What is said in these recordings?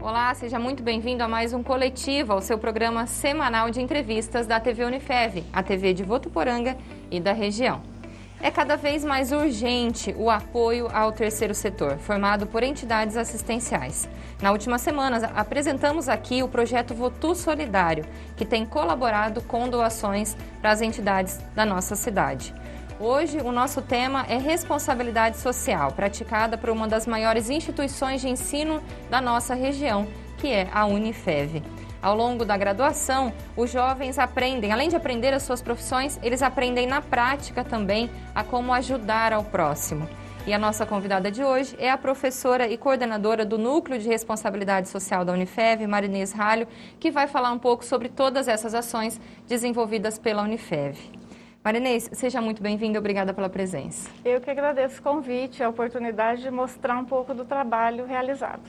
Olá, seja muito bem-vindo a mais um Coletivo, ao seu programa semanal de entrevistas da TV Unifev, a TV de Votuporanga e da região. É cada vez mais urgente o apoio ao terceiro setor, formado por entidades assistenciais. Na última semana, apresentamos aqui o projeto Votu Solidário, que tem colaborado com doações para as entidades da nossa cidade. Hoje, o nosso tema é responsabilidade social, praticada por uma das maiores instituições de ensino da nossa região, que é a Unifev. Ao longo da graduação, os jovens aprendem, além de aprender as suas profissões, eles aprendem na prática também a como ajudar ao próximo. E a nossa convidada de hoje é a professora e coordenadora do Núcleo de Responsabilidade Social da Unifev, Marinês Ralho, que vai falar um pouco sobre todas essas ações desenvolvidas pela Unifev. Marinês, seja muito bem-vinda, obrigada pela presença. Eu que agradeço o convite, a oportunidade de mostrar um pouco do trabalho realizado.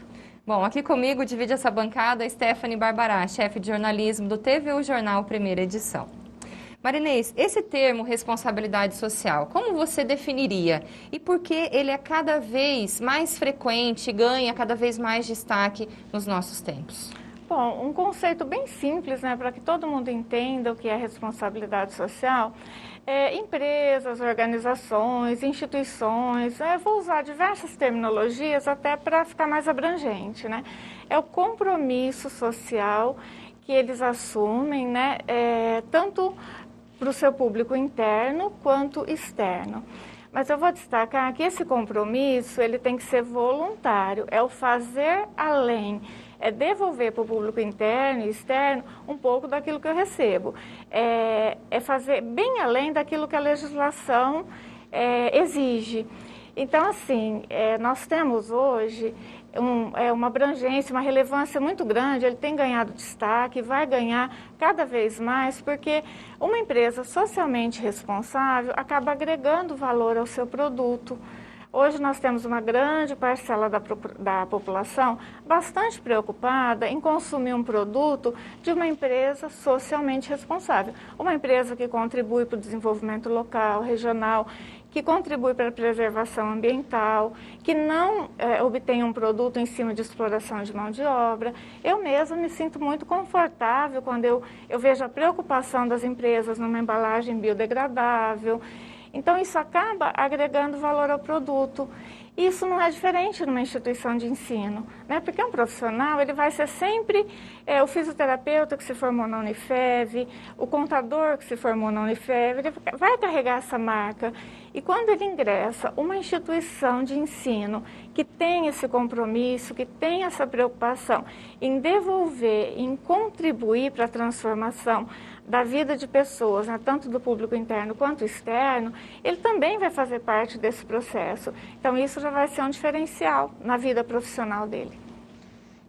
Bom, aqui comigo divide essa bancada a Stephanie Barbará, chefe de jornalismo do TVU Jornal Primeira Edição. Marinês, esse termo responsabilidade social, como você definiria? E por que ele é cada vez mais frequente e ganha cada vez mais destaque nos nossos tempos? Bom, um conceito bem simples, né, para que todo mundo entenda o que é responsabilidade social. Empresas, organizações, instituições, vou usar diversas terminologias até para ficar mais abrangente, né? É o compromisso social que eles assumem, né, tanto para o seu público interno quanto externo. Mas eu vou destacar que esse compromisso ele tem que ser voluntário, é o fazer além. É devolver para o público interno e externo um pouco daquilo que eu recebo. É fazer bem além daquilo que a legislação exige. Então, assim, nós temos hoje uma abrangência, uma relevância muito grande, ele tem ganhado destaque, vai ganhar cada vez mais, porque uma empresa socialmente responsável acaba agregando valor ao seu produto. Hoje nós temos uma grande parcela da população bastante preocupada em consumir um produto de uma empresa socialmente responsável. Uma empresa que contribui para o desenvolvimento local, regional, que contribui para a preservação ambiental, que não obtém um produto em cima de exploração de mão de obra. Eu mesma me sinto muito confortável quando eu vejo a preocupação das empresas numa embalagem biodegradável. Então, isso acaba agregando valor ao produto. Isso não é diferente numa instituição de ensino, né? Porque um profissional, ele vai ser sempre o fisioterapeuta que se formou na Unifev, o contador que se formou na Unifev, ele vai carregar essa marca. E quando ele ingressa uma instituição de ensino que tem esse compromisso, que tem essa preocupação em devolver, em contribuir para a transformação da vida de pessoas, né, tanto do público interno quanto externo, ele também vai fazer parte desse processo. Então, isso já vai ser um diferencial na vida profissional dele.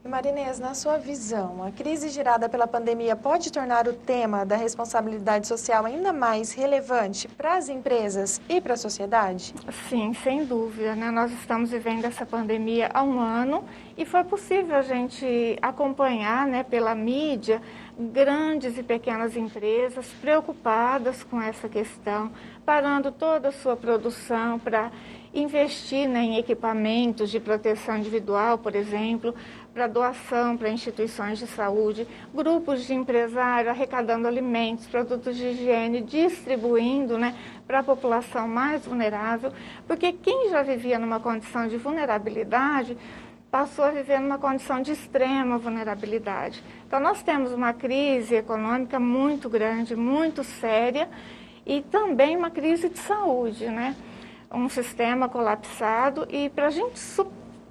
Marinês, na sua visão, a crise gerada pela pandemia pode tornar o tema da responsabilidade social ainda mais relevante para as empresas e para a sociedade? Sim, sem dúvida, né? Nós estamos vivendo essa pandemia há um ano e foi possível a gente acompanhar, né, pela mídia, grandes e pequenas empresas preocupadas com essa questão, parando toda a sua produção para investir, né, em equipamentos de proteção individual, por exemplo, para doação para instituições de saúde, grupos de empresários arrecadando alimentos, produtos de higiene, distribuindo, né, para a população mais vulnerável, porque quem já vivia numa condição de vulnerabilidade passou a viver numa condição de extrema vulnerabilidade. Então, nós temos uma crise econômica muito grande, muito séria, e também uma crise de saúde, né? Um sistema colapsado, e para a gente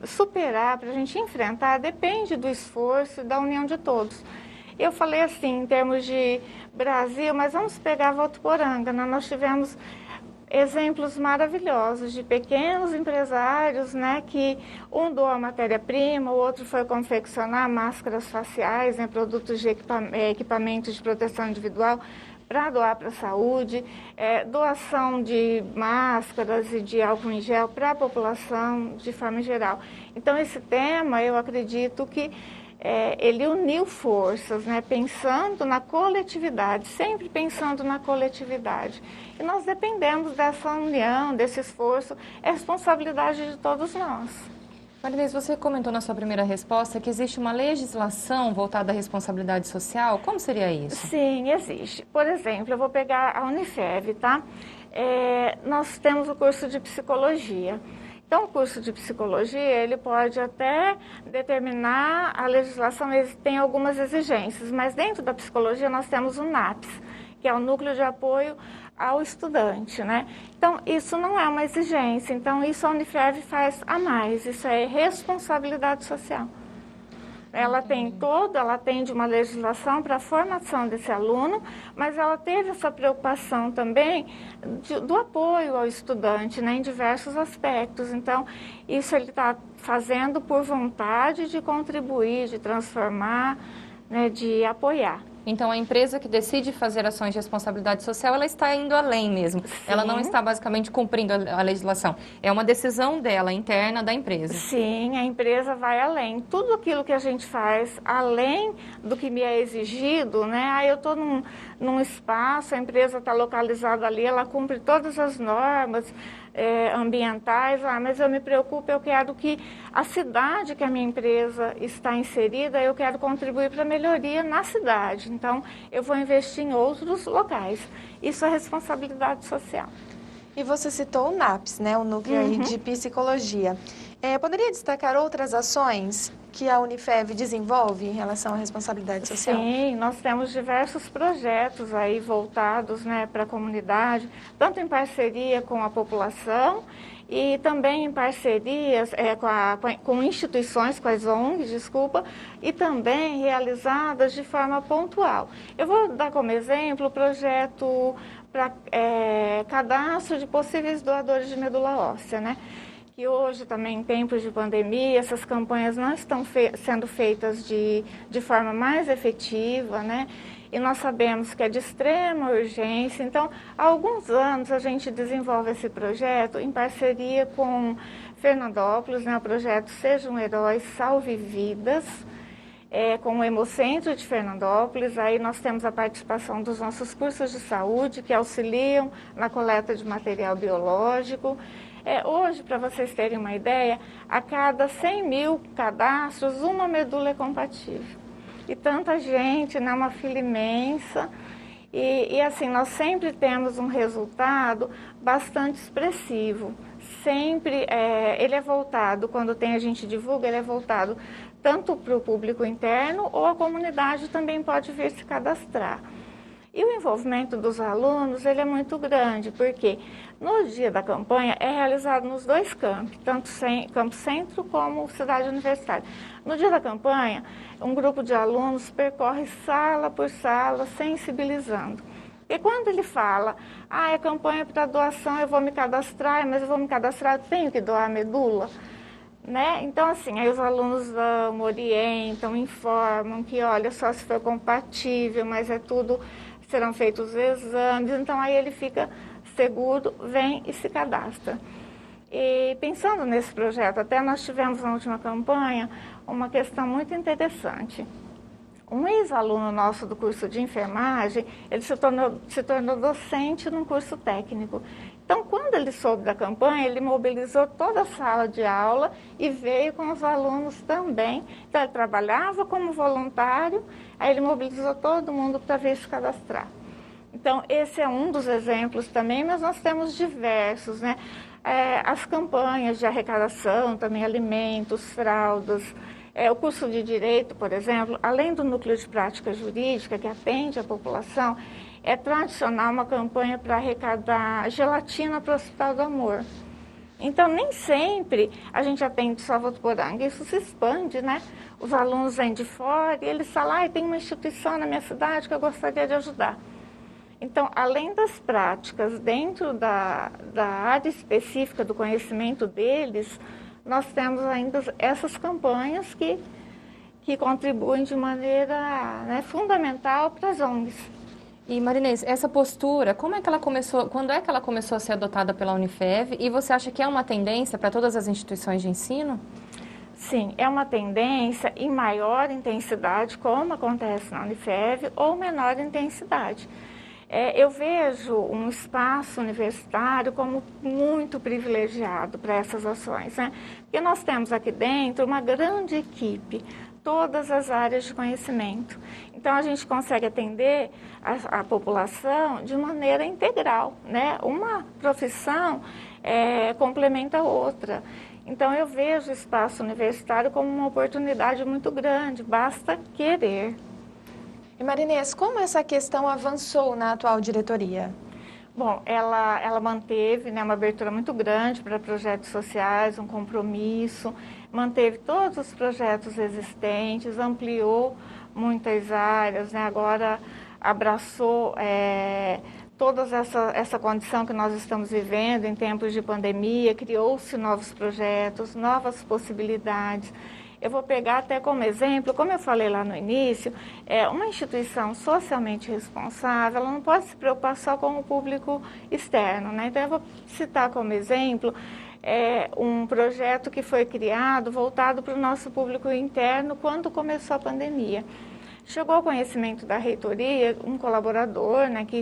superar, para a gente enfrentar, depende do esforço e da união de todos. Eu falei assim, em termos de Brasil, mas vamos pegar Votuporanga, né? Nós tivemos exemplos maravilhosos de pequenos empresários, né, que um doou a matéria-prima, o outro foi confeccionar máscaras faciais, né, produtos de equipamentos de proteção individual para doar para a saúde, doação de máscaras e de álcool em gel para a população de forma geral. Então, esse tema, eu acredito que ele uniu forças, né, pensando na coletividade, sempre pensando na coletividade. E nós dependemos dessa união, desse esforço, é responsabilidade de todos nós. Marinês, você comentou na sua primeira resposta que existe uma legislação voltada à responsabilidade social. Como seria isso? Sim, existe. Por exemplo, eu vou pegar a Unifev, tá? Nós temos o curso de psicologia. Então, o curso de psicologia, ele pode até determinar a legislação, tem algumas exigências, mas dentro da psicologia nós temos o NAPS, que é o Núcleo de Apoio ao Estudante, né? Então, isso não é uma exigência, então isso a Unifev faz a mais, isso é responsabilidade social. Ela atende uma legislação para a formação desse aluno, mas ela teve essa preocupação também do apoio ao estudante, né, em diversos aspectos. Então, isso ele está fazendo por vontade de contribuir, de transformar, né, de apoiar. Então, a empresa que decide fazer ações de responsabilidade social, ela está indo além mesmo. Sim. Ela não está basicamente cumprindo a legislação. É uma decisão dela, interna da empresa. Sim, a empresa vai além. Tudo aquilo que a gente faz além do que me é exigido, né? Aí eu estou num espaço, a empresa está localizada ali, ela cumpre todas as normas ambientais, mas eu me preocupo, eu quero que a cidade que a minha empresa está inserida, eu quero contribuir para a melhoria na cidade. Então, eu vou investir em outros locais. Isso é responsabilidade social. E você citou o NAPS, né, o Núcleo aí de Psicologia. Poderia destacar outras ações que a Unifev desenvolve em relação à responsabilidade social? Sim, nós temos diversos projetos aí voltados, né, para a comunidade, tanto em parceria com a população e também em parcerias com instituições, com as ONGs, e também realizadas de forma pontual. Eu vou dar como exemplo o projeto para cadastro de possíveis doadores de medula óssea, né? Que hoje também em tempos de pandemia, essas campanhas não estão sendo feitas de forma mais efetiva, né? E nós sabemos que é de extrema urgência. Então, há alguns anos a gente desenvolve esse projeto em parceria com Fernandópolis, né? O projeto Seja um Herói, Salve Vidas, com o Hemocentro de Fernandópolis. Aí nós temos a participação dos nossos cursos de saúde, que auxiliam na coleta de material biológico. Hoje, para vocês terem uma ideia, a cada 100 mil cadastros, uma medula é compatível. E tanta gente, né, uma fila imensa. E assim, nós sempre temos um resultado bastante expressivo. Sempre, ele é voltado, quando a gente divulga, ele é voltado tanto para o público interno ou a comunidade também pode vir se cadastrar. E o envolvimento dos alunos, ele é muito grande, porque no dia da campanha é realizado nos dois campos, tanto Campo Centro como Cidade Universitária. No dia da campanha, um grupo de alunos percorre sala por sala, sensibilizando. E quando ele fala, é campanha para doação, eu vou me cadastrar, mas eu vou me cadastrar, eu tenho que doar a medula, né? Então, assim, aí os alunos vão, orientam, informam que, olha, só se for compatível, mas serão feitos os exames, então aí ele fica seguro, vem e se cadastra. E pensando nesse projeto, até nós tivemos na última campanha uma questão muito interessante. Um ex-aluno nosso do curso de enfermagem, ele se tornou docente num curso técnico. Então, quando ele soube da campanha, ele mobilizou toda a sala de aula e veio com os alunos também. Então, ele trabalhava como voluntário, aí ele mobilizou todo mundo para vir se cadastrar. Então, esse é um dos exemplos também, mas nós temos diversos, né? As campanhas de arrecadação, também alimentos, fraldas. O curso de Direito, por exemplo, além do Núcleo de Prática Jurídica, que atende a população, é tradicional uma campanha para arrecadar gelatina para o Hospital do Amor. Então, nem sempre a gente atende só Votuporanga, isso se expande, né? Os alunos vêm de fora e eles falam, tem uma instituição na minha cidade que eu gostaria de ajudar. Então, além das práticas dentro da área específica do conhecimento deles, nós temos ainda essas campanhas que contribuem de maneira, né, fundamental para as ONGs. E Marinês, essa postura, quando é que ela começou a ser adotada pela Unifev e você acha que é uma tendência para todas as instituições de ensino? Sim, é uma tendência em maior intensidade, como acontece na Unifev, ou menor intensidade. Eu vejo um espaço universitário como muito privilegiado para essas ações, né? Porque nós temos aqui dentro uma grande equipe, todas as áreas de conhecimento. Então, a gente consegue atender a população de maneira integral, né? Uma profissão complementa a outra. Então, eu vejo o espaço universitário como uma oportunidade muito grande, basta querer. E Marinês, como essa questão avançou na atual diretoria? Bom, ela manteve, né, uma abertura muito grande para projetos sociais, um compromisso, manteve todos os projetos existentes, ampliou muitas áreas, né, agora abraçou toda essa condição que nós estamos vivendo em tempos de pandemia, criou-se novos projetos, novas possibilidades. Eu vou pegar até como exemplo, como eu falei lá no início, uma instituição socialmente responsável, ela não pode se preocupar só com o público externo, né? Então, eu vou citar como exemplo um projeto que foi criado voltado para o nosso público interno quando começou a pandemia. Chegou ao conhecimento da reitoria um colaborador, né, que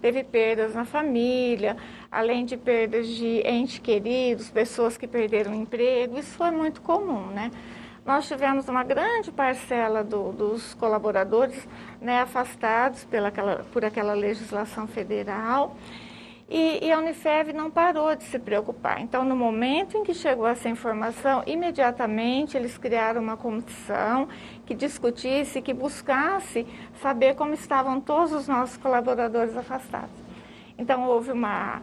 teve perdas na família, além de perdas de entes queridos, pessoas que perderam o emprego, isso foi muito comum, né? Nós tivemos uma grande parcela dos colaboradores, né, afastados por aquela legislação federal. E a Unifev não parou de se preocupar. Então, no momento em que chegou essa informação, imediatamente eles criaram uma comissão que discutisse, que buscasse saber como estavam todos os nossos colaboradores afastados. Então, houve uma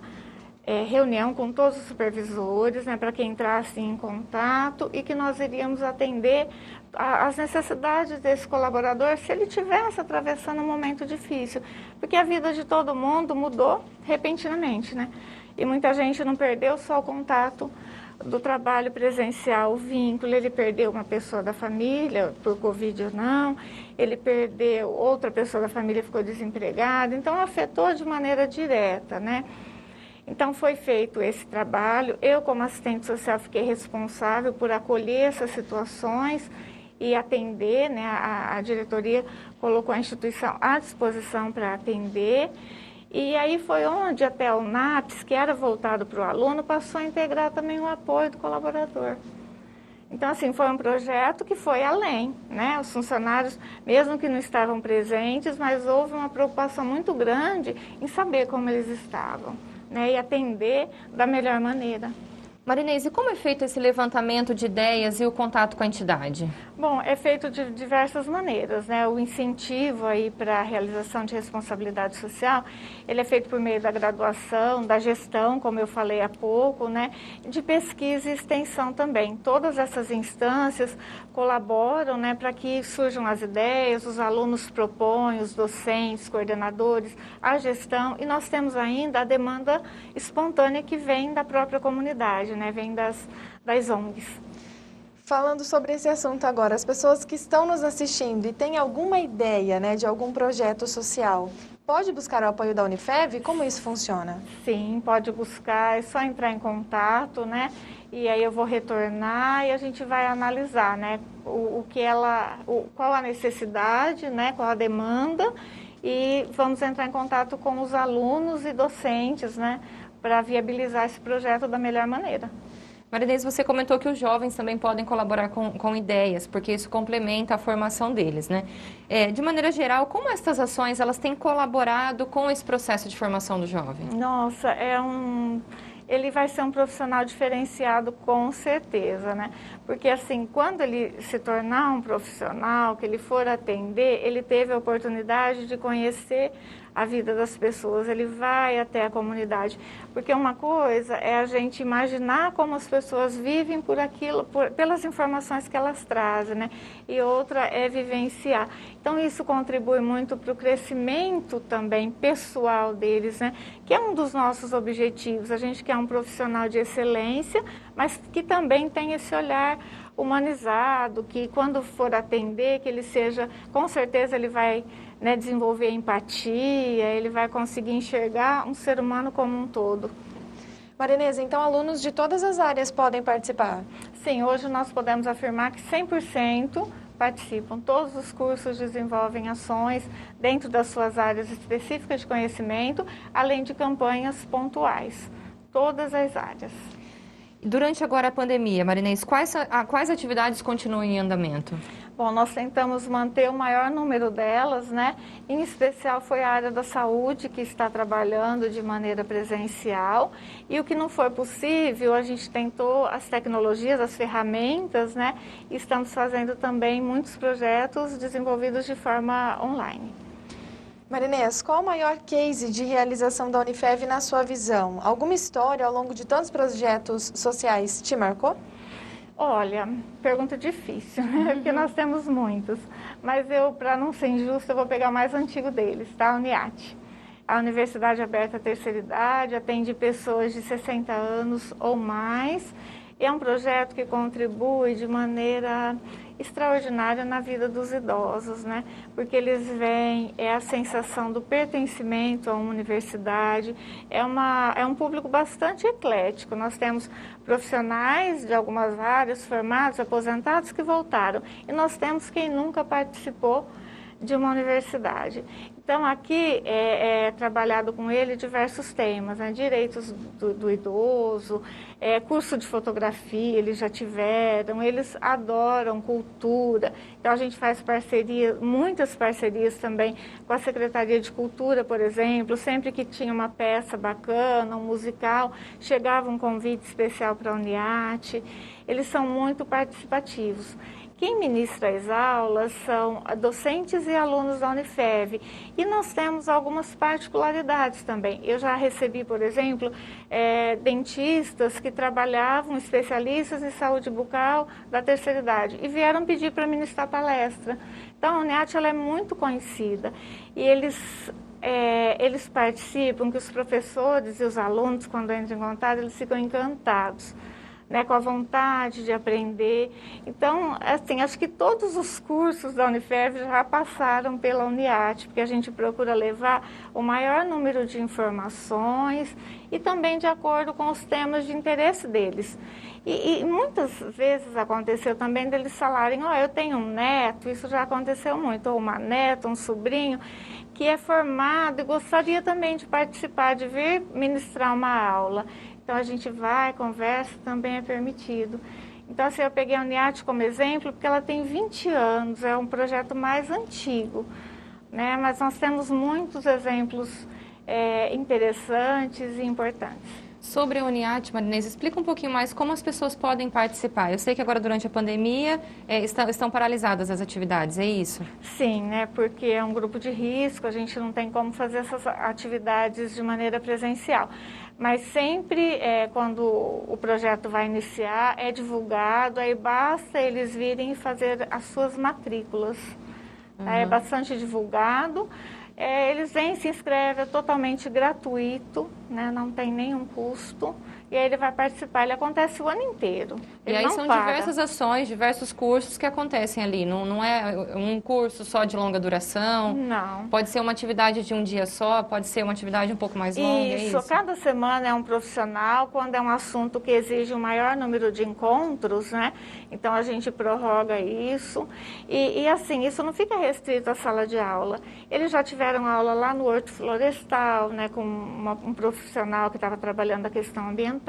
reunião com todos os supervisores, né, para que entrassem em contato e que nós iríamos atender as necessidades desse colaborador se ele estivesse atravessando um momento difícil. Porque a vida de todo mundo mudou repentinamente, né? E muita gente não perdeu só o contato do trabalho presencial, o vínculo, ele perdeu uma pessoa da família, por Covid ou não, ele perdeu outra pessoa da família, ficou desempregada, então afetou de maneira direta, né? Então, foi feito esse trabalho. Eu, como assistente social, fiquei responsável por acolher essas situações e atender, né? A diretoria colocou a instituição à disposição para atender. E aí foi onde até o NAPS, que era voltado para o aluno, passou a integrar também o apoio do colaborador. Então, assim, foi um projeto que foi além, né? Os funcionários, mesmo que não estavam presentes, mas houve uma preocupação muito grande em saber como eles estavam, né, e atender da melhor maneira. Marinês, e como é feito esse levantamento de ideias e o contato com a entidade? Bom, é feito de diversas maneiras, né? O incentivo aí para a realização de responsabilidade social, ele é feito por meio da graduação, da gestão, como eu falei há pouco, né? De pesquisa e extensão também. Todas essas instâncias colaboram, né, para que surjam as ideias, os alunos propõem, os docentes, coordenadores, a gestão, e nós temos ainda a demanda espontânea que vem da própria comunidade, né? Vem das ONGs. Falando sobre esse assunto agora, as pessoas que estão nos assistindo e têm alguma ideia, né, de algum projeto social, pode buscar o apoio da Unifev? Como isso funciona? Sim, pode buscar, é só entrar em contato, né? E aí eu vou retornar e a gente vai analisar, né, qual a necessidade, né, qual a demanda, e vamos entrar em contato com os alunos e docentes, né, para viabilizar esse projeto da melhor maneira. Marinês, você comentou que os jovens também podem colaborar com ideias, porque isso complementa a formação deles, né? De maneira geral, como estas ações elas têm colaborado com esse processo de formação do jovem? Nossa, ele vai ser um profissional diferenciado com certeza, né? Porque assim, quando ele se tornar um profissional, que ele for atender, ele teve a oportunidade de conhecer a vida das pessoas, ele vai até a comunidade. Porque uma coisa é a gente imaginar como as pessoas vivem por aquilo, pelas informações que elas trazem, né? E outra é vivenciar. Então, isso contribui muito para o crescimento também pessoal deles, né? Que é um dos nossos objetivos. A gente quer um profissional de excelência, mas que também tem esse olhar humanizado, que quando for atender, que ele seja, com certeza ele vai, né, desenvolver empatia, ele vai conseguir enxergar um ser humano como um todo. Marinês, então alunos de todas as áreas podem participar? Sim, hoje nós podemos afirmar que 100% participam. Todos os cursos desenvolvem ações dentro das suas áreas específicas de conhecimento, além de campanhas pontuais, todas as áreas. Durante agora a pandemia, Marinês, quais atividades continuam em andamento? Bom, nós tentamos manter o maior número delas, né? Em especial foi a área da saúde que está trabalhando de maneira presencial, e o que não foi possível, a gente tentou as tecnologias, as ferramentas, né? E estamos fazendo também muitos projetos desenvolvidos de forma online. Marinês, qual o maior case de realização da Unifev na sua visão? Alguma história ao longo de tantos projetos sociais te marcou? Olha, pergunta difícil, né? Porque nós temos muitos. Mas eu, para não ser injusta, eu vou pegar o mais antigo deles, tá? A UniAT. A Universidade Aberta à Terceira Idade atende pessoas de 60 anos ou mais. É um projeto que contribui de maneira extraordinária na vida dos idosos, né? Porque eles veem a sensação do pertencimento a uma universidade, é um público bastante eclético. Nós temos profissionais de algumas áreas, formados, aposentados que voltaram, e nós temos quem nunca participou de uma universidade. Então, aqui é trabalhado com ele diversos temas, né? Direitos do idoso, curso de fotografia, eles já tiveram, eles adoram cultura. Então, a gente faz parceria, muitas parcerias também com a Secretaria de Cultura, por exemplo. Sempre que tinha uma peça bacana, um musical, chegava um convite especial para a UniAT. Eles são muito participativos. Quem ministra as aulas são docentes e alunos da Unifev. E nós temos algumas particularidades também. Eu já recebi, por exemplo, dentistas que trabalhavam, especialistas em saúde bucal da terceira idade, e vieram pedir para ministrar palestra. Então, a UniAT ela é muito conhecida. E eles participam, que os professores e os alunos, quando entram em contato, eles ficam encantados, né, com a vontade de aprender. Então, assim, acho que todos os cursos da Unifev já passaram pela UniAT, porque a gente procura levar o maior número de informações e também de acordo com os temas de interesse deles. E muitas vezes aconteceu também deles falarem, eu tenho um neto, isso já aconteceu muito, ou uma neta, um sobrinho, que é formado e gostaria também de participar, de vir ministrar uma aula. Então, a gente vai, conversa, também é permitido. Então, assim, eu peguei a UniAT como exemplo, porque ela tem 20 anos, é um projeto mais antigo, né? Mas nós temos muitos exemplos interessantes e importantes. Sobre a UniAT, Marinês, explica um pouquinho mais como as pessoas podem participar. Eu sei que agora, durante a pandemia, estão paralisadas as atividades, é isso? Sim, né? Porque é um grupo de risco, a gente não tem como fazer essas atividades de maneira presencial. Mas sempre, quando o projeto vai iniciar, é divulgado, aí basta eles virem e fazer as suas matrículas. Uhum. É bastante divulgado. Eles vêm, se inscrevem, é totalmente gratuito, né? Não tem nenhum custo. E aí ele vai participar, ele acontece o ano inteiro. E aí são diversas ações, diversos cursos que acontecem ali. Não é um curso só de longa duração? Não. Pode ser uma atividade de um dia só, pode ser uma atividade um pouco mais longa, isso, cada semana é um profissional, quando é um assunto que exige um maior número de encontros, né? Então a gente prorroga isso. E assim, isso não fica restrito à sala de aula. Eles já tiveram aula lá no Horto Florestal, né? Com um profissional que estava trabalhando a questão ambiental.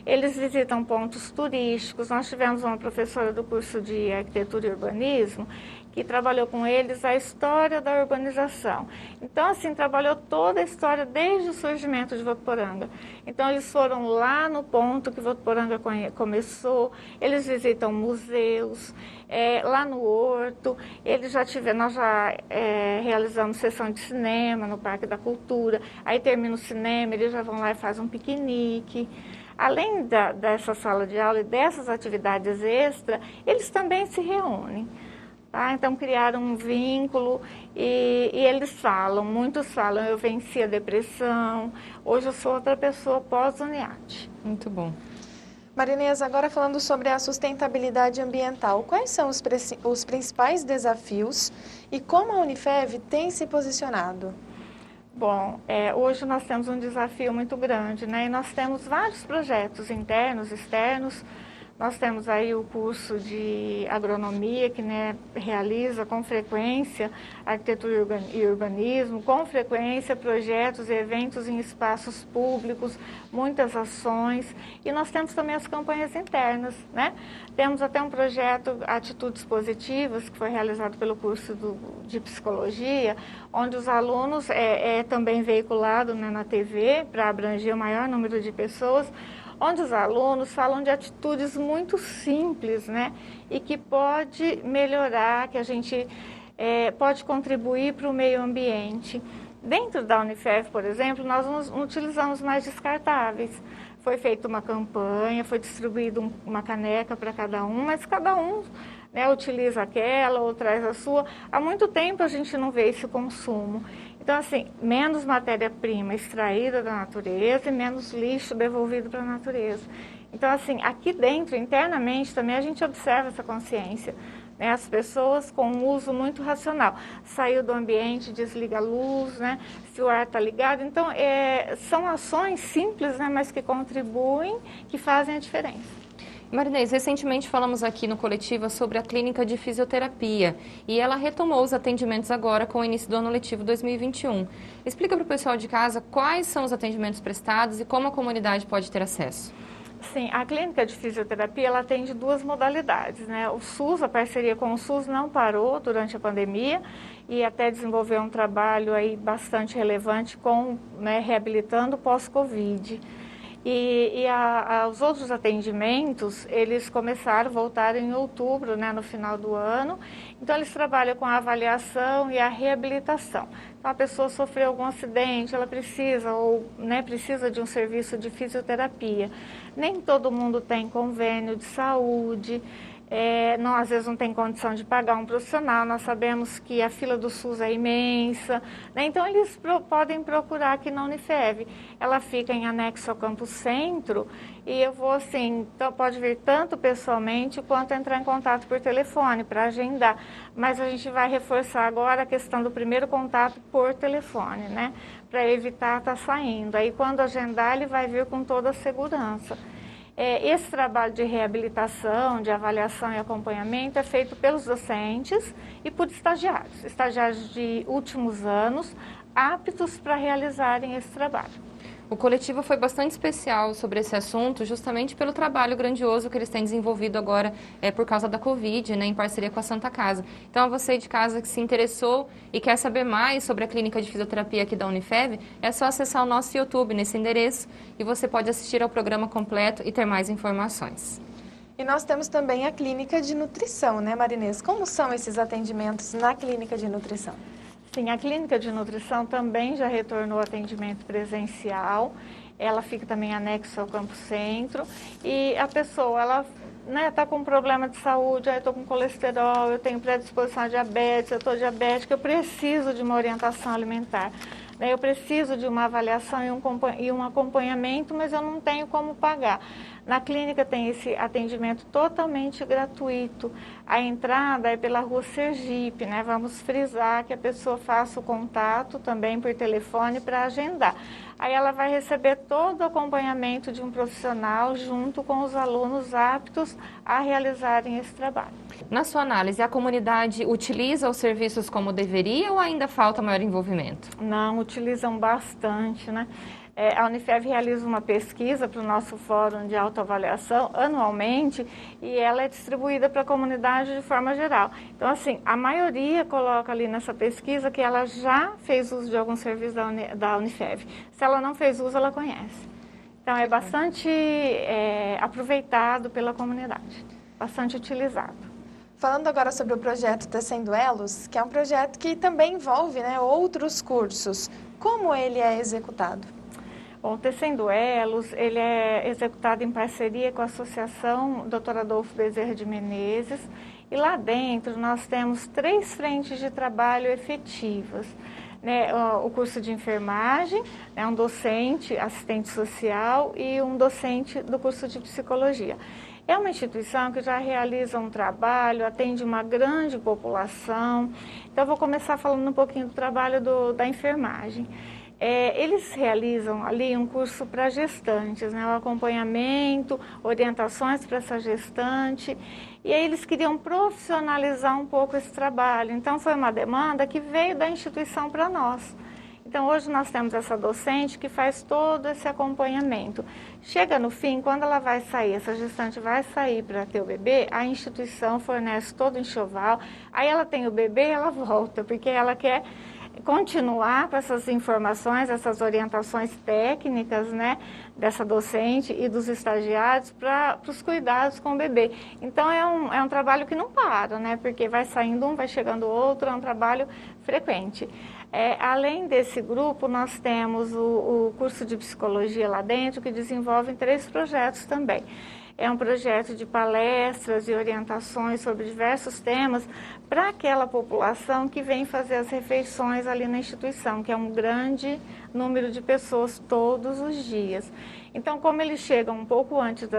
Eles visitam pontos turísticos. Nós tivemos uma professora do curso de Arquitetura e Urbanismo que trabalhou com eles a história da urbanização. Então, assim, trabalhou toda a história desde o surgimento de Votuporanga. Então, eles foram lá no ponto que Votuporanga começou, eles visitam museus, lá no Horto, nós já realizamos sessão de cinema no Parque da Cultura, aí termina o cinema, eles já vão lá e fazem um piquenique. Além dessa sala de aula e dessas atividades extras, eles também se reúnem. Tá? Então, criaram um vínculo e muitos falam, eu venci a depressão, hoje eu sou outra pessoa pós-UniAT. Muito bom. Marinês, agora falando sobre a sustentabilidade ambiental, quais são os principais desafios e como a Unifev tem se posicionado? Bom, hoje nós temos um desafio muito grande, né? E nós temos vários projetos internos, externos, Nós temos aí o curso de agronomia, que, né, realiza com frequência arquitetura e urbanismo, com frequência projetos e eventos em espaços públicos, muitas ações. E nós temos também as campanhas internas, né? Temos até um projeto Atitudes Positivas, que foi realizado pelo curso de psicologia, onde os alunos é também veiculado, né, na TV, para abranger o maior número de pessoas, onde os alunos falam de atitudes muito simples, né, e que pode melhorar, que a gente pode contribuir para o meio ambiente. Dentro da Unifev, por exemplo, nós não utilizamos mais descartáveis. Foi feita uma campanha, foi distribuída uma caneca para cada um, mas cada um, né, utiliza aquela ou traz a sua. Há muito tempo a gente não vê esse consumo. Então, assim, menos matéria-prima extraída da natureza e menos lixo devolvido para a natureza. Então, assim, aqui dentro, internamente, também a gente observa essa consciência, né? As pessoas com um uso muito racional. Saiu do ambiente, desliga a luz, né? Se o ar está ligado. Então, são ações simples, né, mas que contribuem, que fazem a diferença. Marinês, recentemente falamos aqui no Coletiva sobre a clínica de fisioterapia e ela retomou os atendimentos agora com o início do ano letivo 2021. Explica para o pessoal de casa quais são os atendimentos prestados e como a comunidade pode ter acesso. Sim, a clínica de fisioterapia ela atende duas modalidades, né? O SUS, a parceria com o SUS não parou durante a pandemia e até desenvolveu um trabalho aí bastante relevante com, né, reabilitando pós-Covid. E os outros atendimentos, eles começaram a voltar em outubro, né, no final do ano. Então, eles trabalham com a avaliação e a reabilitação. Então, a pessoa sofreu algum acidente, ela precisa, né, precisa de um serviço de fisioterapia. Nem todo mundo tem convênio de saúde. Não, às vezes não tem condição de pagar um profissional, nós sabemos que a fila do SUS é imensa, né? Então eles podem procurar aqui na Unifev. Ela fica em anexo ao Campus Centro e eu vou assim, então pode vir tanto pessoalmente quanto entrar em contato por telefone para agendar. Mas a gente vai reforçar agora a questão do primeiro contato por telefone, né? Para evitar estar saindo. Aí quando agendar ele vai vir com toda a segurança. Esse trabalho de reabilitação, de avaliação e acompanhamento é feito pelos docentes e por estagiários de últimos anos, aptos para realizarem esse trabalho. O coletivo foi bastante especial sobre esse assunto, justamente pelo trabalho grandioso que eles têm desenvolvido agora por causa da Covid, né, em parceria com a Santa Casa. Então, a você de casa que se interessou e quer saber mais sobre a clínica de fisioterapia aqui da Unifev, é só acessar o nosso YouTube nesse endereço e você pode assistir ao programa completo e ter mais informações. E nós temos também a clínica de nutrição, né, Marinês? Como são esses atendimentos na clínica de nutrição? Sim, a clínica de nutrição também já retornou ao atendimento presencial. Ela fica também anexo ao Campus Centro. E a pessoa, ela está com um problema de saúde, eu estou com colesterol, eu tenho predisposição a diabetes, eu estou diabética, eu preciso de uma orientação alimentar. Eu preciso de uma avaliação e um acompanhamento, mas eu não tenho como pagar. Na clínica tem esse atendimento totalmente gratuito. A entrada é pela Rua Sergipe, né? Vamos frisar que a pessoa faça o contato também por telefone para agendar. Aí ela vai receber todo o acompanhamento de um profissional junto com os alunos aptos a realizarem esse trabalho. Na sua análise, a comunidade utiliza os serviços como deveria ou ainda falta maior envolvimento? Não, utilizam bastante, né? A Unifev realiza uma pesquisa para o nosso fórum de autoavaliação anualmente e ela é distribuída para a comunidade de forma geral. Então, assim, a maioria coloca ali nessa pesquisa que ela já fez uso de algum serviço da Unifev. Se ela não fez uso, ela conhece. Então, é bastante aproveitado pela comunidade, bastante utilizado. Falando agora sobre o projeto Tecendo Elos, que é um projeto que também envolve, né, outros cursos. Como ele é executado? O Tecendo Elos, ele é executado em parceria com a Associação Dr. Adolfo Bezerra de Menezes e lá dentro nós temos 3 frentes de trabalho efetivas. Né, o curso de enfermagem, né, um docente, assistente social e um docente do curso de psicologia. É uma instituição que já realiza um trabalho, atende uma grande população. Então, eu vou começar falando um pouquinho do trabalho da enfermagem. Eles realizam ali um curso para gestantes, né? O acompanhamento, orientações para essa gestante. E aí eles queriam profissionalizar um pouco esse trabalho. Então foi uma demanda que veio da instituição para nós. Então hoje nós temos essa docente que faz todo esse acompanhamento. Chega no fim, quando ela vai sair, essa gestante vai sair para ter o bebê, a instituição fornece todo o enxoval. Aí ela tem o bebê e ela volta, porque ela quer continuar com essas informações, essas orientações técnicas, né, dessa docente e dos estagiários para os cuidados com o bebê. Então é um trabalho que não para, né, porque vai saindo um, vai chegando outro, é um trabalho frequente. Além desse grupo, nós temos o curso de psicologia lá dentro, que desenvolve 3 projetos também. É um projeto de palestras e orientações sobre diversos temas para aquela população que vem fazer as refeições ali na instituição, que é um grande número de pessoas todos os dias. Então, como eles chegam um pouco antes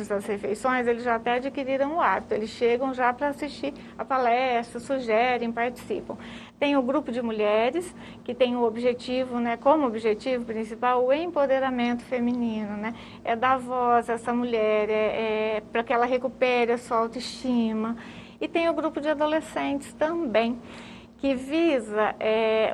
das refeições, eles já até adquiriram o hábito, eles chegam já para assistir a palestra, sugerem, participam. Tem o grupo de mulheres, que tem o objetivo, né, como objetivo principal, o empoderamento feminino, né? É dar voz a essa mulher, para que ela recupere a sua autoestima. E tem o grupo de adolescentes também, que visa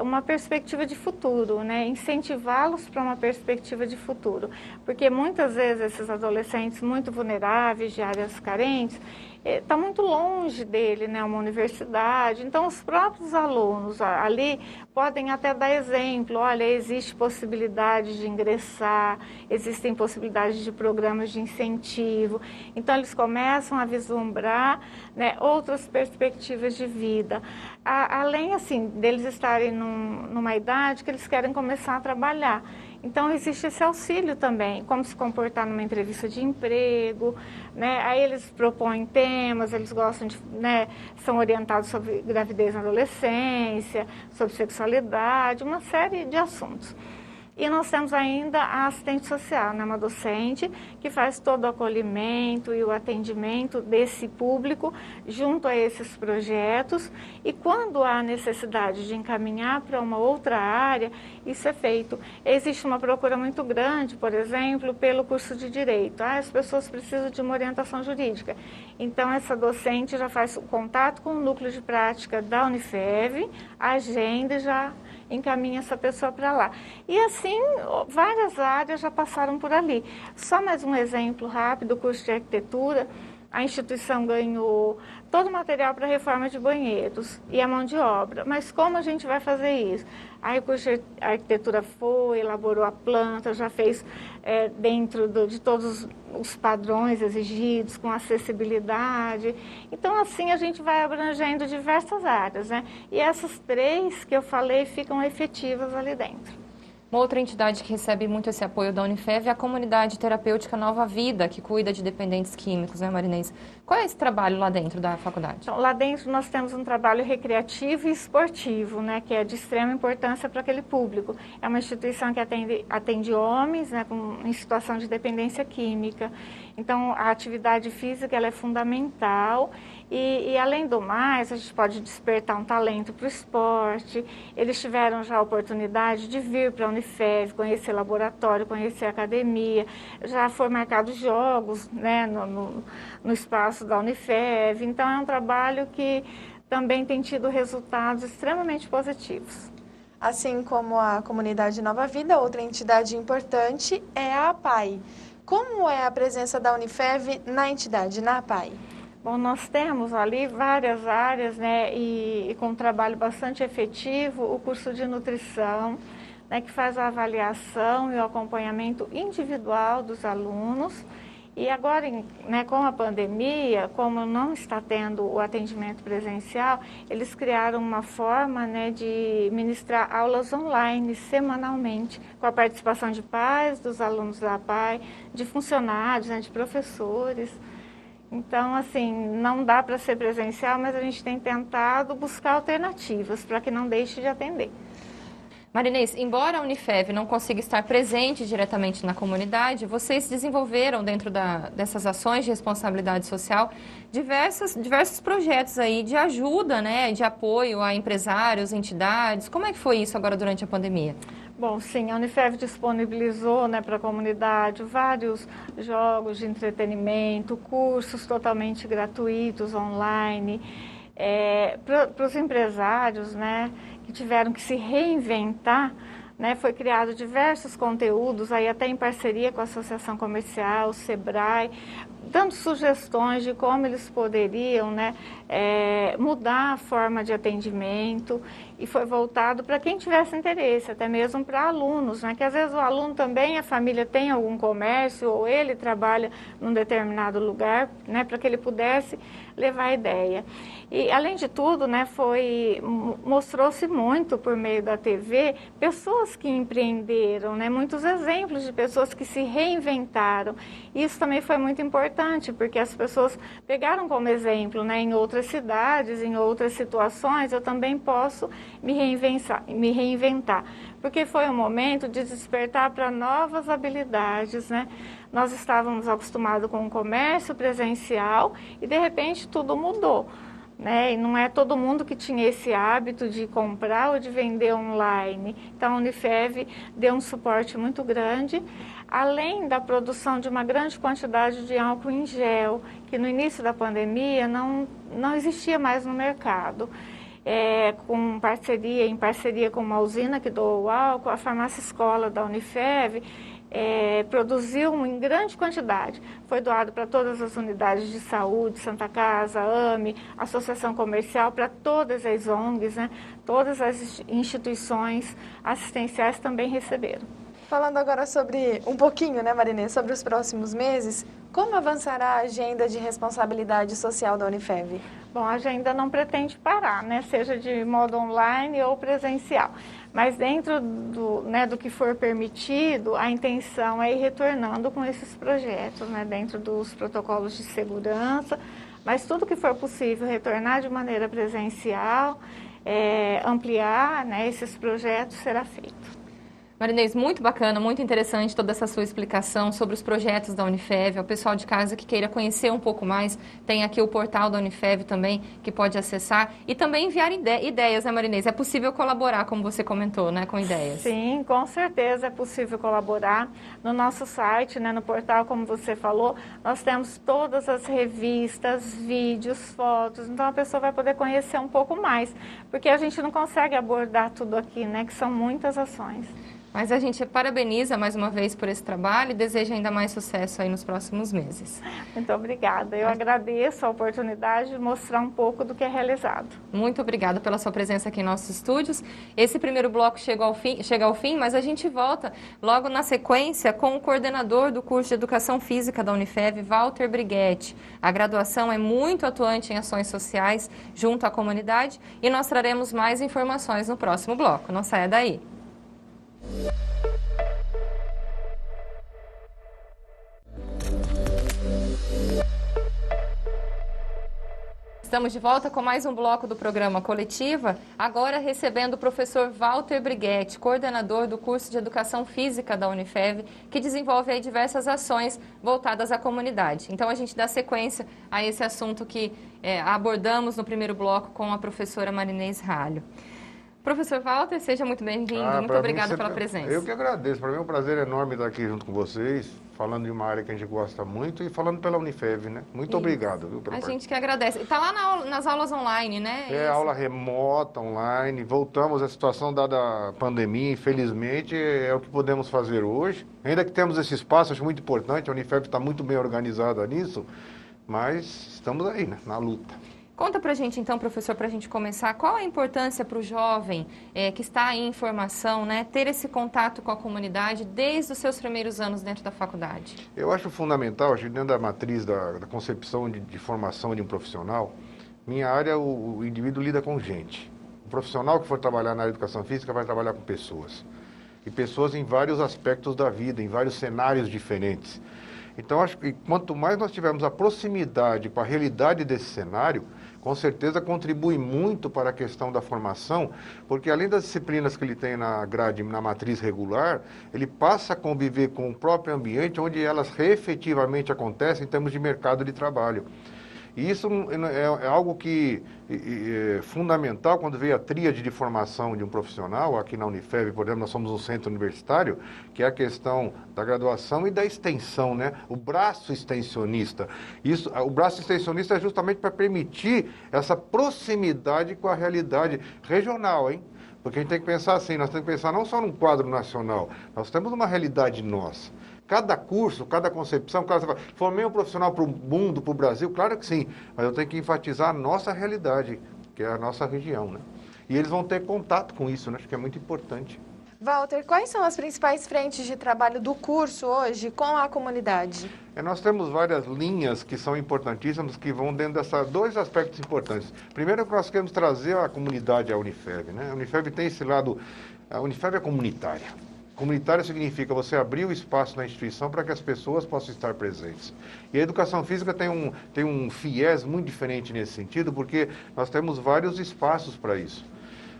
uma perspectiva de futuro, né? Incentivá-los para uma perspectiva de futuro. Porque muitas vezes esses adolescentes muito vulneráveis, de áreas carentes, está muito longe dele, né, uma universidade. Então, os próprios alunos ali podem até dar exemplo. Olha, existe possibilidade de ingressar, existem possibilidades de programas de incentivo. Então, eles começam a vislumbrar, né, outras perspectivas de vida. Além, assim, deles estarem numa idade que eles querem começar a trabalhar. Então, existe esse auxílio também, como se comportar numa entrevista de emprego, né? Aí eles propõem temas, eles gostam de, né, são orientados sobre gravidez na adolescência, sobre sexualidade, uma série de assuntos. E nós temos ainda a assistente social, né, uma docente que faz todo o acolhimento e o atendimento desse público junto a esses projetos. E quando há necessidade de encaminhar para uma outra área, isso é feito. Existe uma procura muito grande, por exemplo, pelo curso de Direito. As pessoas precisam de uma orientação jurídica. Então, essa docente já faz o contato com o núcleo de prática da Unifev, agenda e já encaminha essa pessoa para lá. E assim, várias áreas já passaram por ali. Só mais um exemplo rápido, o curso de arquitetura, a instituição ganhou todo o material para reforma de banheiros e a mão de obra. Mas como a gente vai fazer isso? Aí o curso de arquitetura foi, elaborou a planta, já fez dentro de todos os padrões exigidos, com acessibilidade. Então, assim, a gente vai abrangendo diversas áreas, né? E essas 3 que eu falei ficam efetivas ali dentro. Uma outra entidade que recebe muito esse apoio da Unifev é a Comunidade Terapêutica Nova Vida, que cuida de dependentes químicos, né, Marinês? Qual é esse trabalho lá dentro da faculdade? Então, lá dentro nós temos um trabalho recreativo e esportivo, né, que é de extrema importância para aquele público. É uma instituição que atende homens, né, em situação de dependência química. Então, a atividade física ela é fundamental e, além do mais, a gente pode despertar um talento para o esporte. Eles tiveram já a oportunidade de vir para a Unifev, conhecer laboratório, conhecer academia. Já foi marcados jogos, né, no espaço da Unifev. Então, é um trabalho que também tem tido resultados extremamente positivos. Assim como a Comunidade Nova Vida, outra entidade importante é a APAE. Como é a presença da Unifev na entidade, na APAE? Bom, nós temos ali várias áreas, né, e com um trabalho bastante efetivo, o curso de nutrição, né, que faz a avaliação e o acompanhamento individual dos alunos. E agora, né, com a pandemia, como não está tendo o atendimento presencial, eles criaram uma forma, né, de ministrar aulas online semanalmente, com a participação de pais, dos alunos da APAE, de funcionários, né, de professores. Então, assim, não dá para ser presencial, mas a gente tem tentado buscar alternativas para que não deixe de atender. Marinês, embora a Unifev não consiga estar presente diretamente na comunidade, vocês desenvolveram dentro dessas ações de responsabilidade social diversos projetos aí de ajuda, né, de apoio a empresários, entidades. Como é que foi isso agora durante a pandemia? Bom, sim, a Unifev disponibilizou, né, para a comunidade vários jogos de entretenimento, cursos totalmente gratuitos online, para os empresários, né, que tiveram que se reinventar. Né, foi criado diversos conteúdos, aí até em parceria com a Associação Comercial, o Sebrae, dando sugestões de como eles poderiam, né, mudar a forma de atendimento, e foi voltado para quem tivesse interesse, até mesmo para alunos, né, que às vezes o aluno também, a família tem algum comércio ou ele trabalha num determinado lugar, né, para que ele pudesse levar a ideia. E, além de tudo, né, mostrou-se muito por meio da TV pessoas que empreenderam, né, muitos exemplos de pessoas que se reinventaram. Isso também foi muito importante, porque as pessoas pegaram como exemplo, né, em outras cidades, em outras situações, eu também posso me reinventar. Porque foi um momento de despertar para novas habilidades, né? Nós estávamos acostumados com o comércio presencial e, de repente, tudo mudou. Né? E não é todo mundo que tinha esse hábito de comprar ou de vender online. Então, a Unifev deu um suporte muito grande, além da produção de uma grande quantidade de álcool em gel, que no início da pandemia não existia mais no mercado. Em parceria com uma usina que doa o álcool, a farmácia escola da Unifev produziu em grande quantidade. Foi doado para todas as unidades de saúde, Santa Casa, AME, Associação Comercial, para todas as ONGs, né? Todas as instituições assistenciais também receberam. Falando agora sobre um pouquinho, né, Marinês, sobre os próximos meses, como avançará a agenda de responsabilidade social da Unifev? Bom, a agenda não pretende parar, né, seja de modo online ou presencial. Mas dentro do que for permitido, a intenção é ir retornando com esses projetos, né, dentro dos protocolos de segurança, mas tudo que for possível retornar de maneira presencial, ampliar, né, esses projetos será feito. Marinês, muito bacana, muito interessante toda essa sua explicação sobre os projetos da Unifev. Ao pessoal de casa que queira conhecer um pouco mais, tem aqui o portal da Unifev também, que pode acessar. E também enviar ideias, né, Marinês? É possível colaborar, como você comentou, né, com ideias. Sim, com certeza é possível colaborar. No nosso site, né, no portal, como você falou, nós temos todas as revistas, vídeos, fotos. Então, a pessoa vai poder conhecer um pouco mais, porque a gente não consegue abordar tudo aqui, né, que são muitas ações. Mas a gente parabeniza mais uma vez por esse trabalho e deseja ainda mais sucesso aí nos próximos meses. Muito obrigada. Eu agradeço a oportunidade de mostrar um pouco do que é realizado. Muito obrigada pela sua presença aqui em nossos estúdios. Esse primeiro bloco chega ao fim, mas a gente volta logo na sequência com o coordenador do curso de Educação Física da Unifev, Walter Brighetti. A graduação é muito atuante em ações sociais junto à comunidade e nós traremos mais informações no próximo bloco. Não saia daí. Estamos de volta com mais um bloco do programa Coletiva, agora recebendo o professor Walter Brighetti, coordenador do curso de Educação Física da Unifev, que desenvolve aí diversas ações voltadas à comunidade. Então, a gente dá sequência a esse assunto que abordamos no primeiro bloco com a professora Marinês Ralho. Professor Walter, seja muito bem-vindo. Muito obrigada pela presença. Eu que agradeço. Para mim é um prazer enorme estar aqui junto com vocês, falando de uma área que a gente gosta muito e falando pela Unifev, né? Muito obrigado. Viu, a gente que agradece. Está lá nas aulas online, né? Aula remota, online. Voltamos à situação dada a pandemia, infelizmente, é o que podemos fazer hoje. Ainda que temos esse espaço, acho muito importante, a Unifev está muito bem organizada nisso, mas estamos aí, né? Na luta. Conta pra gente então, professor, pra gente começar, qual a importância para o jovem que está em formação, né, ter esse contato com a comunidade desde os seus primeiros anos dentro da faculdade? Eu acho fundamental, acho que dentro da matriz da concepção de formação de um profissional, minha área, o indivíduo lida com gente. O profissional que for trabalhar na área de educação física vai trabalhar com pessoas. E pessoas em vários aspectos da vida, em vários cenários diferentes. Então, acho que quanto mais nós tivermos a proximidade com a realidade desse cenário, com certeza contribui muito para a questão da formação, porque além das disciplinas que ele tem na grade, na matriz regular, ele passa a conviver com o próprio ambiente onde elas efetivamente acontecem em termos de mercado de trabalho. E isso é algo que é fundamental quando veio a tríade de formação de um profissional. Aqui na Unifev, por exemplo, nós somos um centro universitário, que é a questão da graduação e da extensão, né? O braço extensionista. O braço extensionista é justamente para permitir essa proximidade com a realidade regional, hein? Porque a gente tem que pensar assim, nós temos que pensar não só num quadro nacional, nós temos uma realidade nossa. Cada curso, cada concepção, formei um profissional para o mundo, para o Brasil, claro que sim, mas eu tenho que enfatizar a nossa realidade, que é a nossa região, né? E eles vão ter contato com isso, né? Acho que é muito importante. Walter, quais são as principais frentes de trabalho do curso hoje com a comunidade? Nós temos várias linhas que são importantíssimas, que vão dentro desses dois aspectos importantes. Primeiro, que nós queremos trazer a comunidade à Unifev, né? A Unifev tem esse lado, a Unifev é comunitária. Comunitária significa você abrir o espaço na instituição para que as pessoas possam estar presentes. E a educação física tem um viés muito diferente nesse sentido, porque nós temos vários espaços para isso.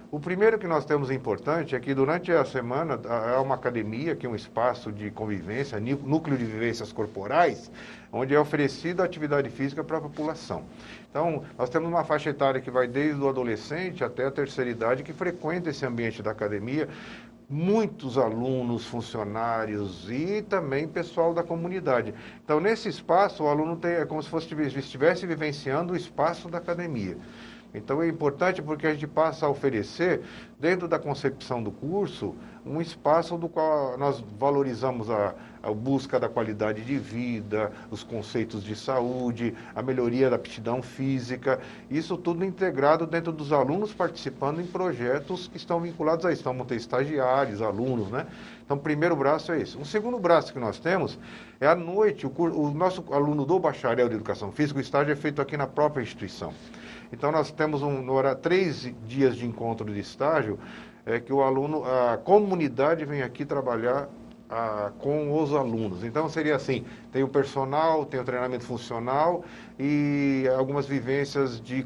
O primeiro que nós temos importante é que durante a semana há uma academia, que é um espaço de convivência, núcleo de vivências corporais, onde é oferecida atividade física para a população. Então, nós temos uma faixa etária que vai desde o adolescente até a terceira idade, que frequenta esse ambiente da academia, muitos alunos, funcionários e também pessoal da comunidade. Então, nesse espaço, o aluno é como se estivesse vivenciando o espaço da academia. Então, é importante porque a gente passa a oferecer, dentro da concepção do curso, um espaço do qual nós valorizamos a busca da qualidade de vida, os conceitos de saúde, a melhoria da aptidão física, isso tudo integrado dentro dos alunos participando em projetos que estão vinculados a isso. Então, vão ter estagiários, alunos, né? Então, o primeiro braço é esse. O segundo braço que nós temos é à noite, o nosso aluno do bacharel de educação física, o estágio é feito aqui na própria instituição. Então, nós temos 3 dias de encontro de estágio, que o aluno, a comunidade vem aqui trabalhar com os alunos. Então, seria assim, tem o personal, tem o treinamento funcional e algumas vivências de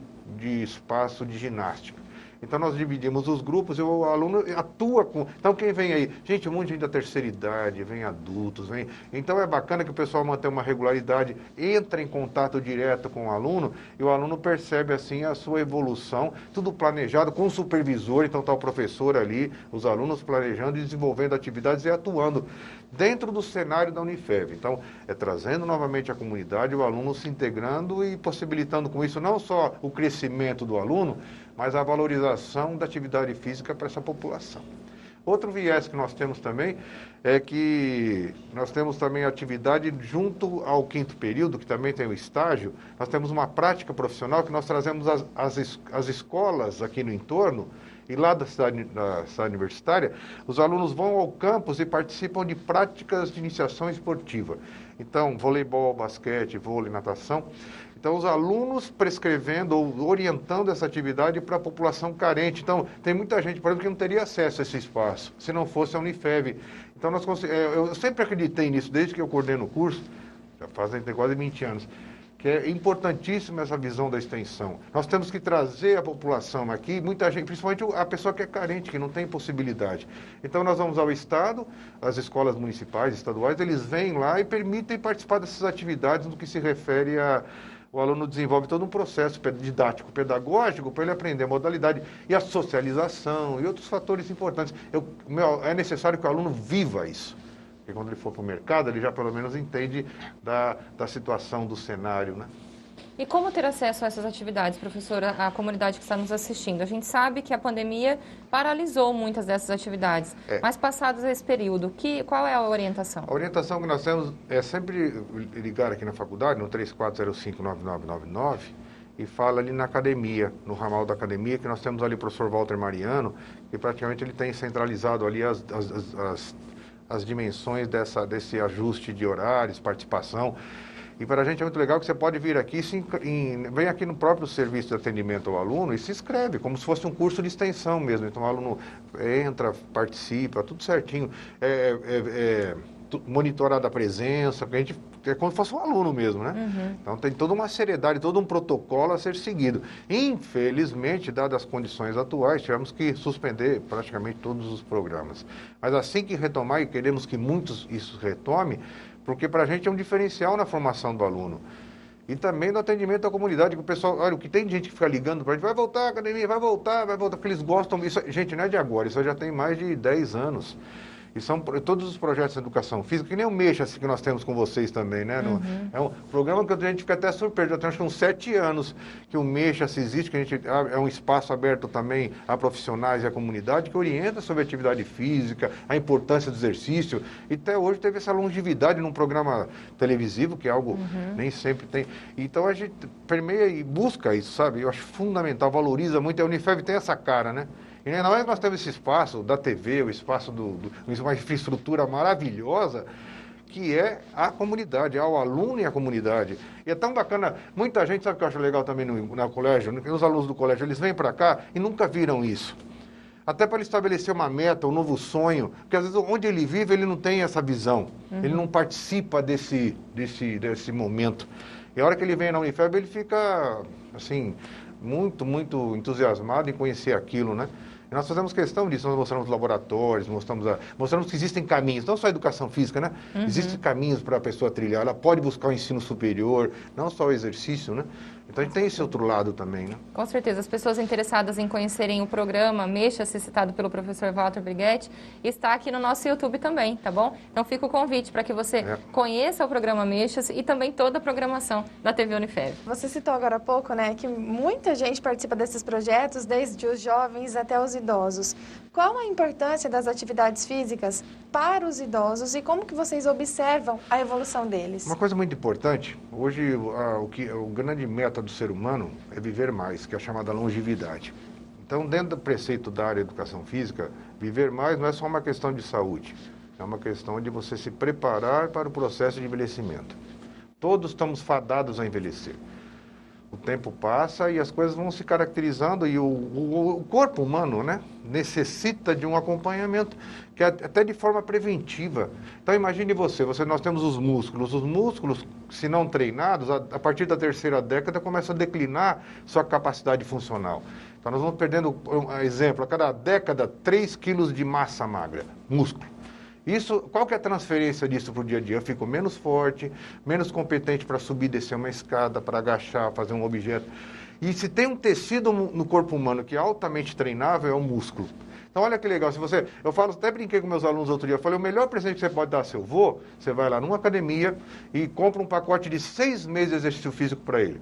espaço de ginástica. Então, nós dividimos os grupos e o aluno atua com... Então, quem vem aí? Gente, um monte de gente da terceira idade, vem adultos, vem... Então, é bacana que o pessoal mantenha uma regularidade, entra em contato direto com o aluno e o aluno percebe, assim, a sua evolução, tudo planejado com o supervisor. Então, está o professor ali, os alunos planejando e desenvolvendo atividades e atuando dentro do cenário da Unifev. Então, é trazendo novamente a comunidade, o aluno se integrando e possibilitando com isso não só o crescimento do aluno, mas a valorização da atividade física para essa população. Outro viés que nós temos também é que nós temos também atividade junto ao 5º período, que também tem o estágio, nós temos uma prática profissional que nós trazemos as escolas aqui no entorno, e lá da cidade universitária, os alunos vão ao campus e participam de práticas de iniciação esportiva. Então, voleibol, basquete, vôlei, natação. Então, os alunos prescrevendo ou orientando essa atividade para a população carente. Então, tem muita gente, por exemplo, que não teria acesso a esse espaço, se não fosse a Unifev. Então, eu sempre acreditei nisso, desde que eu coordeno o curso, já fazem quase 20 anos, que é importantíssima essa visão da extensão. Nós temos que trazer a população aqui, muita gente, principalmente a pessoa que é carente, que não tem possibilidade. Então, nós vamos ao Estado, as escolas municipais, estaduais, eles vêm lá e permitem participar dessas atividades no que se refere o aluno desenvolve todo um processo didático, pedagógico, para ele aprender a modalidade e a socialização e outros fatores importantes. É necessário que o aluno viva isso. Porque quando ele for para o mercado, ele já pelo menos entende da situação, do cenário, né? E como ter acesso a essas atividades, professora, a comunidade que está nos assistindo? A gente sabe que a pandemia paralisou muitas dessas atividades, mas passados esse período, qual é a orientação? A orientação que nós temos é sempre ligar aqui na faculdade, no 34059999, e fala ali na academia, no ramal da academia, que nós temos ali o professor Walter Mariano, que praticamente ele tem centralizado ali as dimensões desse ajuste de horários, participação. E para a gente é muito legal que você pode vir aqui, vem aqui no próprio serviço de atendimento ao aluno e se inscreve, como se fosse um curso de extensão mesmo. Então o aluno entra, participa, tudo certinho, monitorada a presença, porque a gente é como se fosse um aluno mesmo, né? Uhum. Então tem toda uma seriedade, todo um protocolo a ser seguido. Infelizmente, dadas as condições atuais, tivemos que suspender praticamente todos os programas. Mas assim que retomar, e queremos que muitos isso retome, porque para a gente é um diferencial na formação do aluno. E também no atendimento à comunidade, que o pessoal, olha, o que tem gente que fica ligando para a gente, vai voltar a academia, vai voltar, porque eles gostam, isso, gente, não é de agora, isso já tem mais de 10 anos. E são todos os projetos de educação física, que nem o Mexa-se que nós temos com vocês também, né? É um programa que a gente fica até surpreso. Já tem acho que uns 7 anos que o Mexa-se existe, que a gente é um espaço aberto também a profissionais e a comunidade, que orienta sobre a atividade física, a importância do exercício. E até hoje teve essa longevidade num programa televisivo, que é algo nem sempre tem. Então a gente permeia e busca isso, sabe? Eu acho fundamental, valoriza muito. A Unifev tem essa cara, né? E ainda mais nós temos esse espaço da TV, o espaço uma infraestrutura maravilhosa, que é a comunidade, é o aluno e a comunidade. E é tão bacana, muita gente, sabe o que eu acho legal também no colégio? Os alunos do colégio, eles vêm para cá e nunca viram isso. Até para ele estabelecer uma meta, um novo sonho, porque às vezes onde ele vive, ele não tem essa visão, ele não participa desse momento. E a hora que ele vem na Unifev, ele fica, assim, muito, muito entusiasmado em conhecer aquilo, né? E nós fazemos questão disso, nós mostramos laboratórios, mostramos que existem caminhos, não só a educação física, né? Existem caminhos para a pessoa trilhar, ela pode buscar o ensino superior, não só o exercício, né? Então a gente tem esse outro lado também, né? Com certeza, as pessoas interessadas em conhecerem o programa Mexa-se, citado pelo professor Walter Briguetti, está aqui no nosso YouTube também, tá bom? Então fica o convite para que você conheça o programa Mexa-se e também toda a programação da TV Unifev. Você citou agora há pouco, né, que muita gente participa desses projetos, desde os jovens até os idosos. Qual a importância das atividades físicas para os idosos e como que vocês observam a evolução deles? Uma coisa muito importante, hoje o grande meta do ser humano é viver mais, que é a chamada longevidade. Então, dentro do preceito da área de educação física, viver mais não é só uma questão de saúde, é uma questão de você se preparar para o processo de envelhecimento. Todos estamos fadados a envelhecer. O tempo passa e as coisas vão se caracterizando e o corpo humano, né, necessita de um acompanhamento, que é até de forma preventiva. Então imagine nós temos os músculos, se não treinados, a partir da terceira década começam a declinar sua capacidade funcional. Então nós vamos perdendo, exemplo, a cada década 3 quilos de massa magra, músculo. Qual que é a transferência disso para o dia a dia? Eu fico menos forte, menos competente para subir e descer uma escada, para agachar, fazer um objeto. E se tem um tecido no corpo humano que é altamente treinável, é o músculo. Então, olha que legal. Eu falo, até brinquei com meus alunos outro dia, eu falei, o melhor presente que você pode dar a seu avô, você vai lá numa academia e compra um pacote de 6 meses de exercício físico para ele.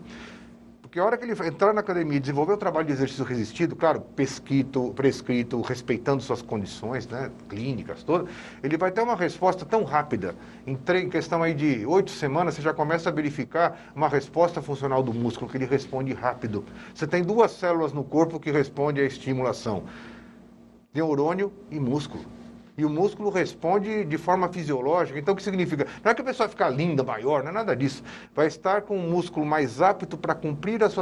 Porque a hora que ele entrar na academia e desenvolver o trabalho de exercício resistido, claro, prescrito, respeitando suas condições, né, clínicas todas, ele vai ter uma resposta tão rápida. Em questão aí de 8 semanas, você já começa a verificar uma resposta funcional do músculo, que ele responde rápido. Você tem 2 células no corpo que respondem à estimulação: neurônio e músculo. E o músculo responde de forma fisiológica. Então, o que significa? Não é que a pessoa fica linda, maior, não é nada disso. Vai estar com um músculo mais apto para cumprir os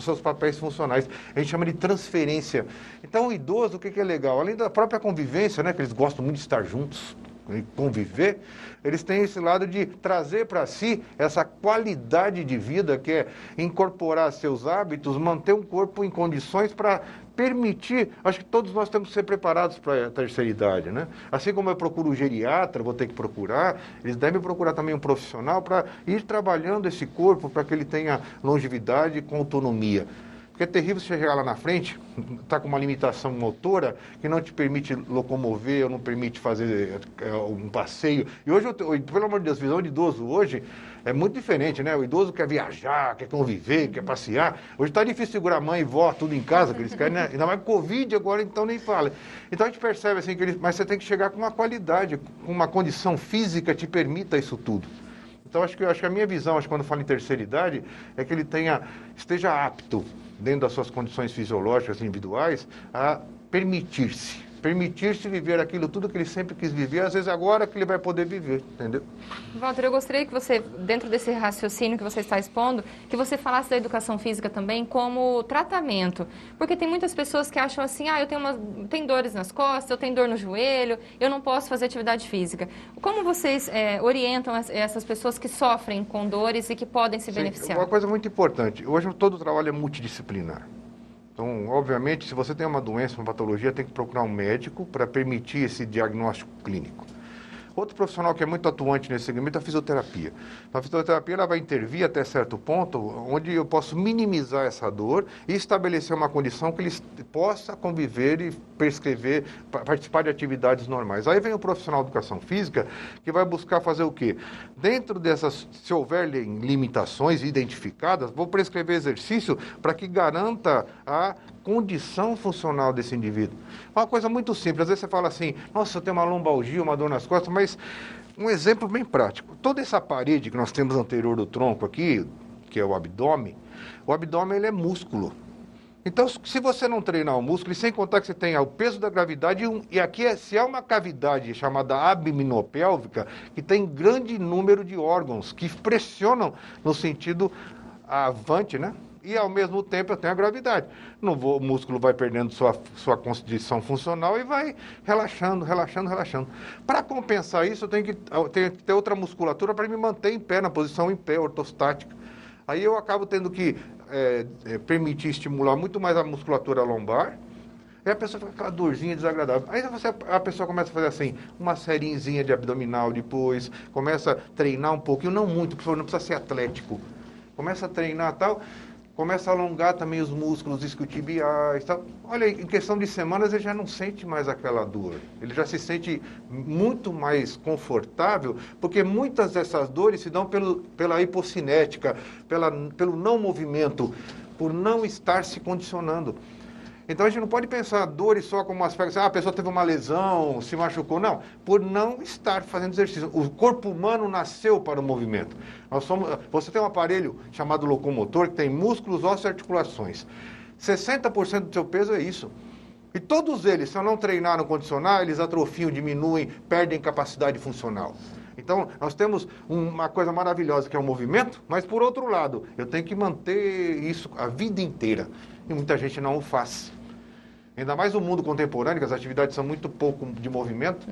seus papéis funcionais. A gente chama de transferência. Então, o idoso, o que é legal? Além da própria convivência, né, que eles gostam muito de estar juntos e conviver, eles têm esse lado de trazer para si essa qualidade de vida, que é incorporar seus hábitos, manter um corpo em condições para permitir, acho que todos nós temos que ser preparados para a terceira idade, né? Assim como eu procuro um geriatra, vou ter que procurar, eles devem procurar também um profissional para ir trabalhando esse corpo para que ele tenha longevidade com autonomia. Porque é terrível você chegar lá na frente, está com uma limitação motora que não te permite locomover, ou não permite fazer um passeio. E hoje, pelo amor de Deus, a visão de idoso hoje é muito diferente, né? O idoso quer viajar, quer conviver, quer passear. Hoje está difícil segurar mãe e vó, tudo em casa, que eles querem, né? Ainda mais Covid agora, então nem fala. Então a gente percebe assim, mas você tem que chegar com uma qualidade, com uma condição física que te permita isso tudo. Então, acho que a minha visão, quando eu falo em terceira idade, é que ele esteja apto, dentro das suas condições fisiológicas individuais, a permitir-se viver aquilo tudo que ele sempre quis viver, às vezes agora que ele vai poder viver, entendeu? Walter, eu gostaria que você, dentro desse raciocínio que você está expondo, que você falasse da educação física também como tratamento, porque tem muitas pessoas que acham assim, eu tenho dores nas costas, eu tenho dor no joelho, eu não posso fazer atividade física. Como vocês orientam essas pessoas que sofrem com dores e que podem se beneficiar? Uma coisa muito importante, hoje todo o trabalho é multidisciplinar. Então, obviamente, se você tem uma doença, uma patologia, tem que procurar um médico para permitir esse diagnóstico clínico. Outro profissional que é muito atuante nesse segmento é a fisioterapia. Então, a fisioterapia ela vai intervir até certo ponto, onde eu posso minimizar essa dor e estabelecer uma condição que ele possa conviver e prescrever, participar de atividades normais. Aí vem o profissional de educação física, que vai buscar fazer o quê? Dentro dessas, se houver limitações identificadas, vou prescrever exercício para que garanta a condição funcional desse indivíduo. Uma coisa muito simples, às vezes você fala assim, nossa, eu tenho uma lombalgia, uma dor nas costas, mas um exemplo bem prático. Toda essa parede que nós temos anterior do tronco aqui, que é o abdômen ele é músculo. Então, se você não treinar o músculo, e sem contar que você tem o peso da gravidade, e aqui, se há uma cavidade chamada abdominopélvica, que tem grande número de órgãos que pressionam no sentido avante, né? E, ao mesmo tempo, eu tenho a gravidade. O músculo vai perdendo sua condição funcional e vai relaxando. Para compensar isso, eu tenho que ter outra musculatura para me manter em pé, na posição em pé, ortostática. Aí eu acabo tendo que permitir estimular muito mais a musculatura lombar. E a pessoa fica com aquela dorzinha desagradável. Aí a pessoa começa a fazer assim, uma sériezinha de abdominal depois, começa a treinar um pouquinho, não muito, não precisa ser atlético. Começa a treinar e tal, começa a alongar também os músculos isquiotibiais e tal. Olha, em questão de semanas ele já não sente mais aquela dor. Ele já se sente muito mais confortável, porque muitas dessas dores se dão pela hipocinética, pelo não movimento, por não estar se condicionando. Então a gente não pode pensar dores só como um aspecto, a pessoa teve uma lesão, se machucou. Não, por não estar fazendo exercício. O corpo humano nasceu para o movimento. Você tem um aparelho chamado locomotor, que tem músculos, ossos e articulações. 60% do seu peso é isso. E todos eles, se eu não treinar, não condicionar, eles atrofiam, diminuem, perdem capacidade funcional. Então, nós temos uma coisa maravilhosa que é o movimento, mas, por outro lado, eu tenho que manter isso a vida inteira. E muita gente não o faz. Ainda mais no mundo contemporâneo, que as atividades são muito pouco de movimento.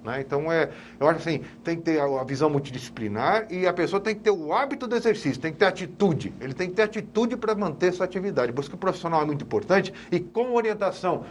Né? Então, eu acho assim, tem que ter a visão multidisciplinar e a pessoa tem que ter o hábito do exercício, tem que ter atitude. Ele tem que ter atitude para manter essa atividade. Por isso que o profissional é muito importante e com orientação.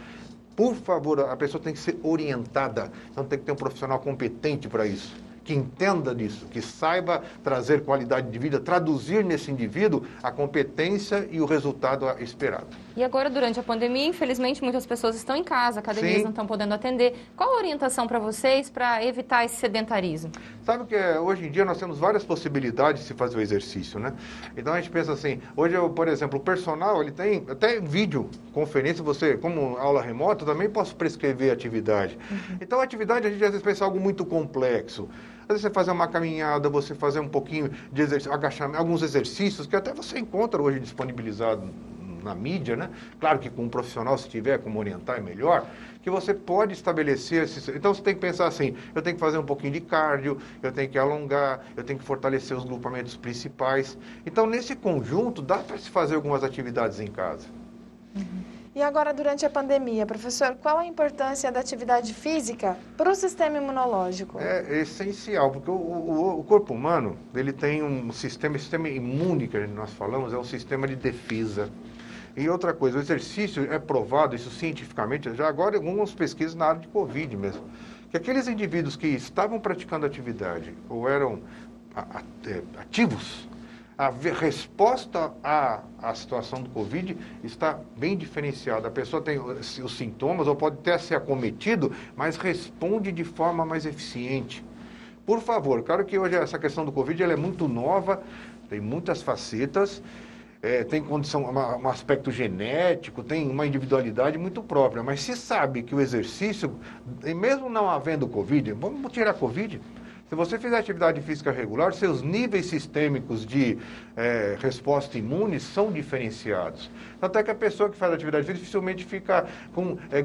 Por favor, a pessoa tem que ser orientada. Então, tem que ter um profissional competente para isso, que entenda disso, que saiba trazer qualidade de vida, traduzir nesse indivíduo a competência e o resultado esperado. E agora, durante a pandemia, infelizmente, muitas pessoas estão em casa, academias não estão podendo atender. Qual a orientação para vocês para evitar esse sedentarismo? Sabe que hoje em dia nós temos várias possibilidades de se fazer o exercício, né? Então a gente pensa assim, hoje, por exemplo, o personal, ele tem até vídeo, conferência, você, como aula remota, também posso prescrever atividade. Então a atividade, a gente às vezes pensa algo muito complexo. Às vezes você fazer uma caminhada, você fazer um pouquinho de agachamento, alguns exercícios que até você encontra hoje disponibilizado na mídia, né? Claro que com um profissional, se tiver como orientar, é melhor, que você pode estabelecer esses... Então você tem que pensar assim, eu tenho que fazer um pouquinho de cardio, eu tenho que alongar, eu tenho que fortalecer os grupamentos principais. Então, nesse conjunto, dá para se fazer algumas atividades em casa. E agora, durante a pandemia, professor, qual a importância da atividade física para o sistema imunológico? É essencial, porque o corpo humano, ele tem um sistema imune, que nós falamos, é um sistema de defesa. E outra coisa, o exercício é provado, isso cientificamente, já agora em algumas pesquisas na área de Covid mesmo, que aqueles indivíduos que estavam praticando atividade ou eram ativos, a resposta à situação do Covid está bem diferenciada. A pessoa tem os sintomas ou pode até ser acometido, mas responde de forma mais eficiente. Por favor, claro que hoje essa questão do Covid ela é muito nova, tem muitas facetas, tem condição, um aspecto genético, tem uma individualidade muito própria, mas se sabe que o exercício, mesmo não havendo Covid, vamos tirar a Covid, se você fizer atividade física regular, seus níveis sistêmicos de resposta imune são diferenciados. Até que a pessoa que faz atividade física dificilmente fica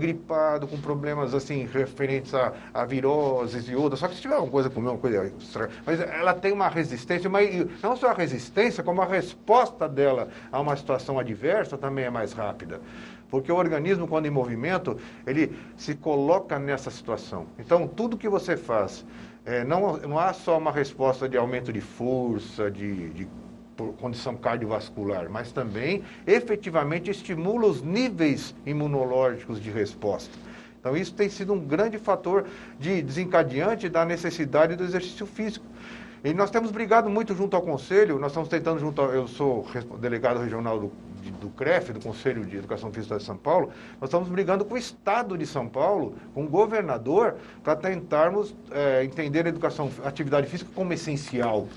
gripado, com problemas assim referentes a viroses e outras. Só que se tiver alguma coisa comer, uma coisa estranha, mas ela tem uma resistência, mas não só a resistência, como a resposta dela a uma situação adversa também é mais rápida. Porque o organismo, quando em movimento, ele se coloca nessa situação. Então, tudo que você faz, não há só uma resposta de aumento de força, de condição cardiovascular, mas também, efetivamente, estimula os níveis imunológicos de resposta. Então, isso tem sido um grande fator de desencadeante da necessidade do exercício físico. E nós temos brigado muito junto ao Conselho, nós estamos tentando eu sou delegado regional do CREF, do Conselho de Educação Física de São Paulo, nós estamos brigando com o Estado de São Paulo, com o governador, para tentarmos entender a atividade física como essencial.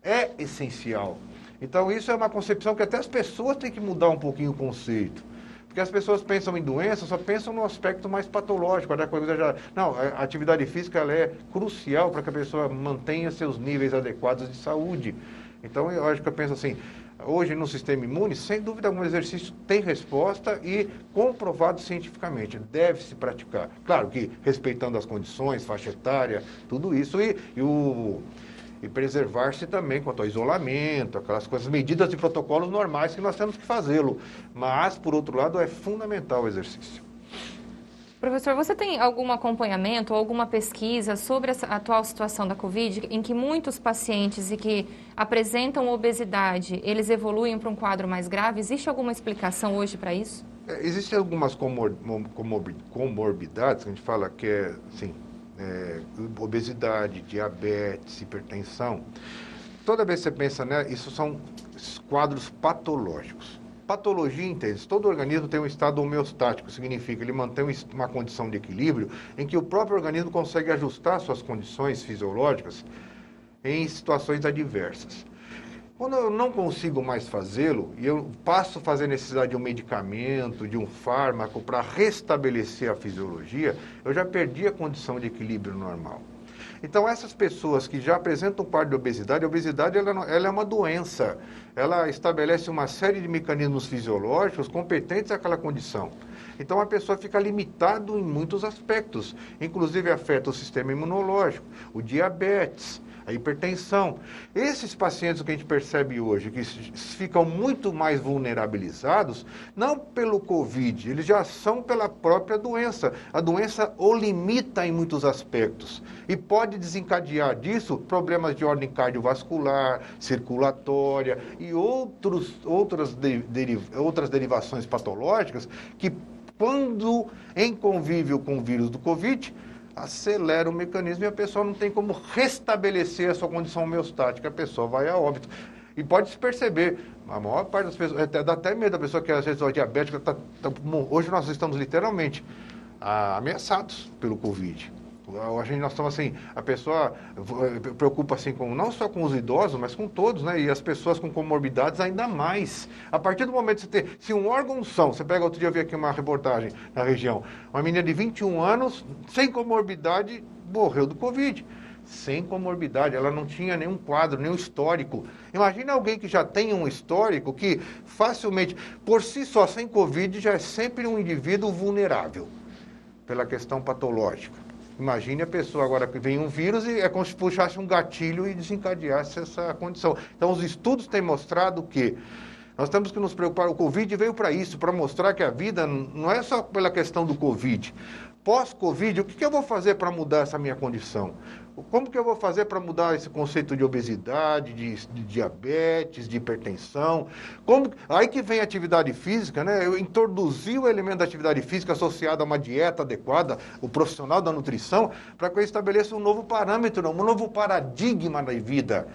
É essencial. Então, isso é uma concepção que até as pessoas têm que mudar um pouquinho o conceito. Porque as pessoas pensam em doença, só pensam no aspecto mais patológico. Não, a atividade física ela é crucial para que a pessoa mantenha seus níveis adequados de saúde. Então, eu acho que eu penso assim, hoje no sistema imune, sem dúvida algum exercício tem resposta e comprovado cientificamente, deve-se praticar. Claro que respeitando as condições, faixa etária, tudo isso e preservar-se também quanto ao isolamento, aquelas coisas, medidas e protocolos normais que nós temos que fazê-lo. Mas, por outro lado, é fundamental o exercício. Professor, você tem algum acompanhamento ou alguma pesquisa sobre a atual situação da Covid, em que muitos pacientes e que apresentam obesidade, eles evoluem para um quadro mais grave? Existe alguma explicação hoje para isso? Existem algumas comorbidades, que a gente fala que é, assim, obesidade, diabetes, hipertensão. Toda vez que você pensa, né, isso são quadros patológicos. Patologia, entende? Todo organismo tem um estado homeostático, significa ele mantém uma condição de equilíbrio em que o próprio organismo consegue ajustar suas condições fisiológicas em situações adversas. Quando eu não consigo mais fazê-lo, e eu passo a fazer necessidade de um medicamento, de um fármaco para restabelecer a fisiologia, eu já perdi a condição de equilíbrio normal. Então, essas pessoas que já apresentam quadro de obesidade, a obesidade ela é uma doença. Ela estabelece uma série de mecanismos fisiológicos competentes àquela condição. Então, a pessoa fica limitada em muitos aspectos, inclusive afeta o sistema imunológico, o diabetes, a hipertensão. Esses pacientes que a gente percebe hoje, que ficam muito mais vulnerabilizados, não pelo Covid, eles já são pela própria doença. A doença o limita em muitos aspectos e pode desencadear disso problemas de ordem cardiovascular, circulatória e outras derivações patológicas que, quando em convívio com o vírus do Covid, acelera o mecanismo e a pessoa não tem como restabelecer a sua condição homeostática, a pessoa vai a óbito. E pode-se perceber, a maior parte das pessoas, dá até medo da pessoa que às vezes é diabética, hoje nós estamos literalmente ameaçados pelo Covid. Nós estamos assim, a pessoa preocupa assim não só com os idosos, mas com todos, né? E as pessoas com comorbidades ainda mais. A partir do momento que você tem, se um órgão você pega, outro dia eu vi aqui uma reportagem na região, uma menina de 21 anos, sem comorbidade, morreu do Covid. Sem comorbidade, ela não tinha nenhum quadro, nenhum histórico. Imagina alguém que já tem um histórico que facilmente, por si só, sem Covid, já é sempre um indivíduo vulnerável pela questão patológica. Imagine a pessoa agora que vem um vírus e é como se puxasse um gatilho e desencadeasse essa condição. Então, os estudos têm mostrado que nós temos que nos preocupar. O Covid veio para isso, para mostrar que a vida não é só pela questão do Covid. Pós-Covid, o que eu vou fazer para mudar essa minha condição? Como que eu vou fazer para mudar esse conceito de obesidade, de diabetes, de hipertensão? Aí que vem a atividade física, né? Eu introduzi o elemento da atividade física associado a uma dieta adequada, o profissional da nutrição, para que eu estabeleça um novo parâmetro, um novo paradigma da vida.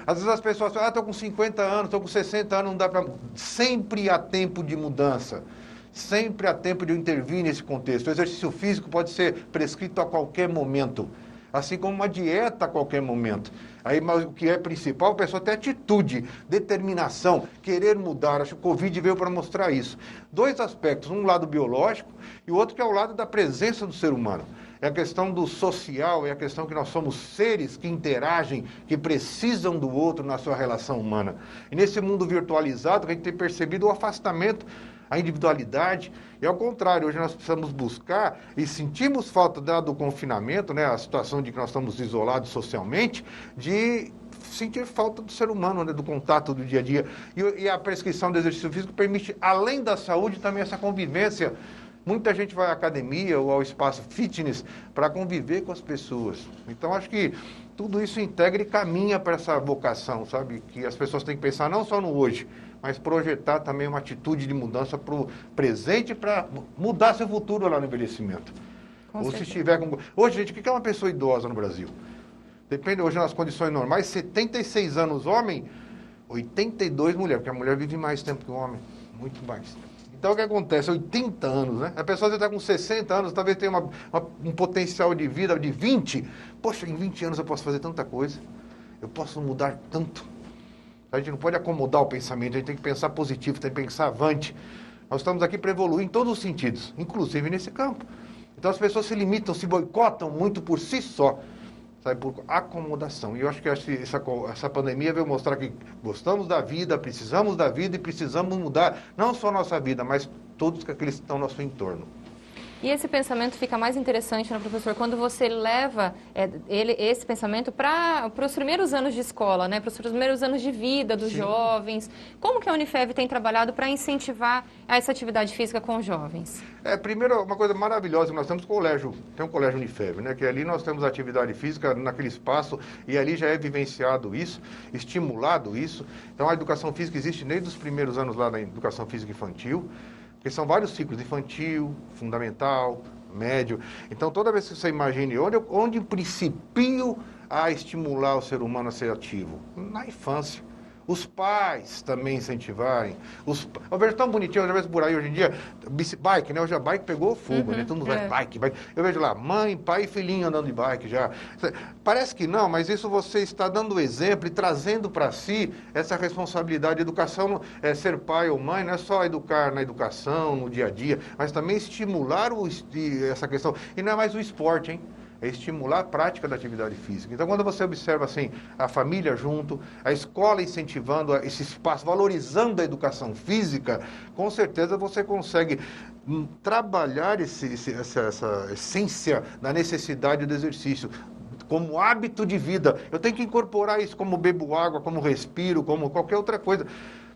Às vezes as pessoas falam, estou com 50 anos, estou com 60 anos, não dá para... Sempre há tempo de mudança. Sempre há tempo de eu intervir nesse contexto. O exercício físico pode ser prescrito a qualquer momento, assim como uma dieta a qualquer momento. Aí, mas o que é principal, a pessoa tem atitude, determinação, querer mudar. Acho que o Covid veio para mostrar isso. Dois aspectos, um lado biológico e o outro que é o lado da presença do ser humano. É a questão do social, é a questão que nós somos seres que interagem, que precisam do outro na sua relação humana. E nesse mundo virtualizado, a gente tem percebido o afastamento, a individualidade, e ao contrário, hoje nós precisamos buscar e sentimos falta do confinamento, né, a situação de que nós estamos isolados socialmente, de sentir falta do ser humano, né, do contato do dia a dia. E a prescrição do exercício físico permite, além da saúde, também essa convivência. Muita gente vai à academia ou ao espaço fitness para conviver com as pessoas. Então, acho que tudo isso integra e caminha para essa vocação, sabe? Que as pessoas têm que pensar não só no hoje, mas projetar também uma atitude de mudança para o presente, para mudar seu futuro lá no envelhecimento. Ou se estiver com... Hoje, gente, o que é uma pessoa idosa no Brasil? Depende, hoje nas condições normais, 76 anos homem, 82 mulher, porque a mulher vive mais tempo que o homem, muito mais. Então, o que acontece? 80 anos, né? A pessoa já está com 60 anos, talvez tenha um potencial de vida de 20. Poxa, em 20 anos eu posso fazer tanta coisa. Eu posso mudar tanto. A gente não pode acomodar o pensamento, a gente tem que pensar positivo, tem que pensar avante. Nós estamos aqui para evoluir em todos os sentidos, inclusive nesse campo. Então, as pessoas se limitam, se boicotam muito por si só. Sabe, por acomodação. E eu acho que essa pandemia veio mostrar que gostamos da vida, precisamos da vida e precisamos mudar não só a nossa vida, mas todos aqueles que estão ao nosso entorno. E esse pensamento fica mais interessante, né, professor, quando você leva esse pensamento para os primeiros anos de escola, né, para os primeiros anos de vida dos jovens. Como que a Unifev tem trabalhado para incentivar essa atividade física com os jovens? Primeiro, uma coisa maravilhosa, nós temos colégio, tem um colégio Unifev, né, que ali nós temos atividade física naquele espaço e ali já é vivenciado isso, estimulado isso. Então, a educação física existe desde os primeiros anos lá na educação física infantil. Porque são vários ciclos, infantil, fundamental, médio. Então, toda vez que você imagine onde principio a estimular o ser humano a ser ativo? Na infância. Os pais também incentivarem. Eu vejo tão bonitinho, eu já vejo por aí hoje em dia, bike, né? Hoje a bike pegou fogo, né? Todo mundo vai bike. Eu vejo lá, mãe, pai e filhinho andando de bike já. Parece que não, mas isso você está dando exemplo e trazendo para si essa responsabilidade. Educação, ser pai ou mãe, não é só educar na educação, no dia a dia, mas também estimular essa questão. E não é mais o esporte, hein? É estimular a prática da atividade física. Então, quando você observa assim, a família junto, a escola incentivando esse espaço, valorizando a educação física, com certeza você consegue trabalhar essa essência da necessidade do exercício como hábito de vida. Eu tenho que incorporar isso como bebo água, como respiro, como qualquer outra coisa.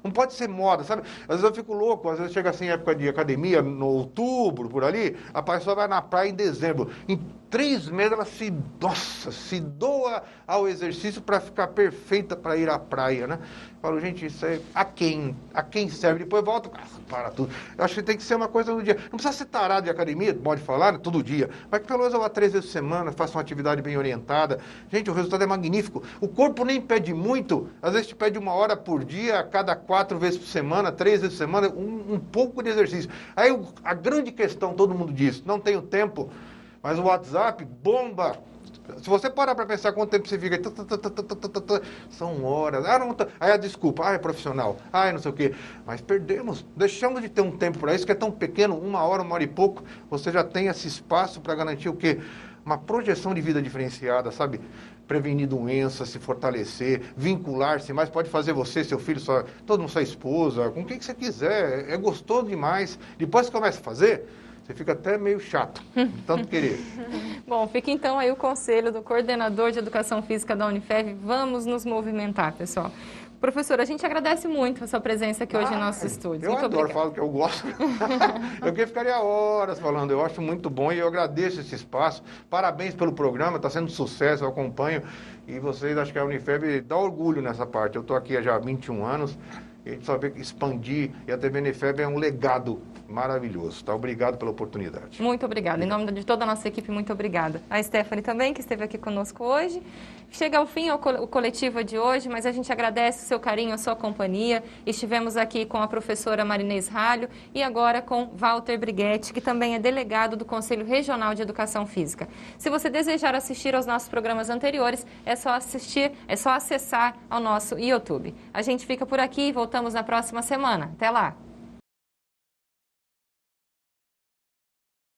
Não pode ser moda, sabe? Às vezes eu fico louco, às vezes chega assim, época de academia, no outubro, por ali, a pessoa vai na praia em dezembro. Em 3 meses ela se doa ao exercício para ficar perfeita para ir à praia, né? Eu falo, gente, isso é a quem serve? Depois volta, para tudo. Eu acho que tem que ser uma coisa no dia. Não precisa ser tarado de academia, pode falar, né, todo dia. Mas que pelo menos eu vá 3 vezes por semana, faça uma atividade bem orientada. Gente, o resultado é magnífico. O corpo nem pede muito, às vezes te pede 1 hora por dia, a cada 4 vezes por semana, 3 vezes por semana, um pouco de exercício. Aí a grande questão, todo mundo diz, não tenho tempo, mas o WhatsApp bomba. Se você parar para pensar quanto tempo você fica, são horas. Aí a desculpa, é profissional, não sei o quê. Mas deixamos de ter um tempo para isso, que é tão pequeno, 1 hora, 1 hora e pouco, você já tem esse espaço para garantir o quê? Uma projeção de vida diferenciada, sabe? Prevenir doenças, se fortalecer, vincular-se, mas pode fazer você, seu filho, todo mundo, sua esposa, com quem que você quiser. É gostoso demais. Depois que começa a fazer, você fica até meio chato, de tanto querer. Bom, fica então aí o conselho do coordenador de Educação Física da Unifev. Vamos nos movimentar, pessoal. Professor, a gente agradece muito a sua presença aqui hoje em nossos estúdios. Eu adoro falar que eu gosto. Eu ficaria horas falando, eu acho muito bom e eu agradeço esse espaço. Parabéns pelo programa, está sendo um sucesso, eu acompanho. E vocês, acho que a Unifev dá orgulho nessa parte. Eu estou aqui já há 21 anos. E a gente só vê que expandir, e a TV Unifev é um legado maravilhoso, tá? Obrigado pela oportunidade. Muito obrigada. Em nome de toda a nossa equipe, muito obrigada. A Stephanie também, que esteve aqui conosco hoje. Chega ao fim o coletivo de hoje, mas a gente agradece o seu carinho, a sua companhia. Estivemos aqui com a professora Marinês Ralho e agora com Walter Briguetti, que também é delegado do Conselho Regional de Educação Física. Se você desejar assistir aos nossos programas anteriores, é só acessar ao nosso YouTube. A gente fica por aqui e voltamos na próxima semana. Até lá!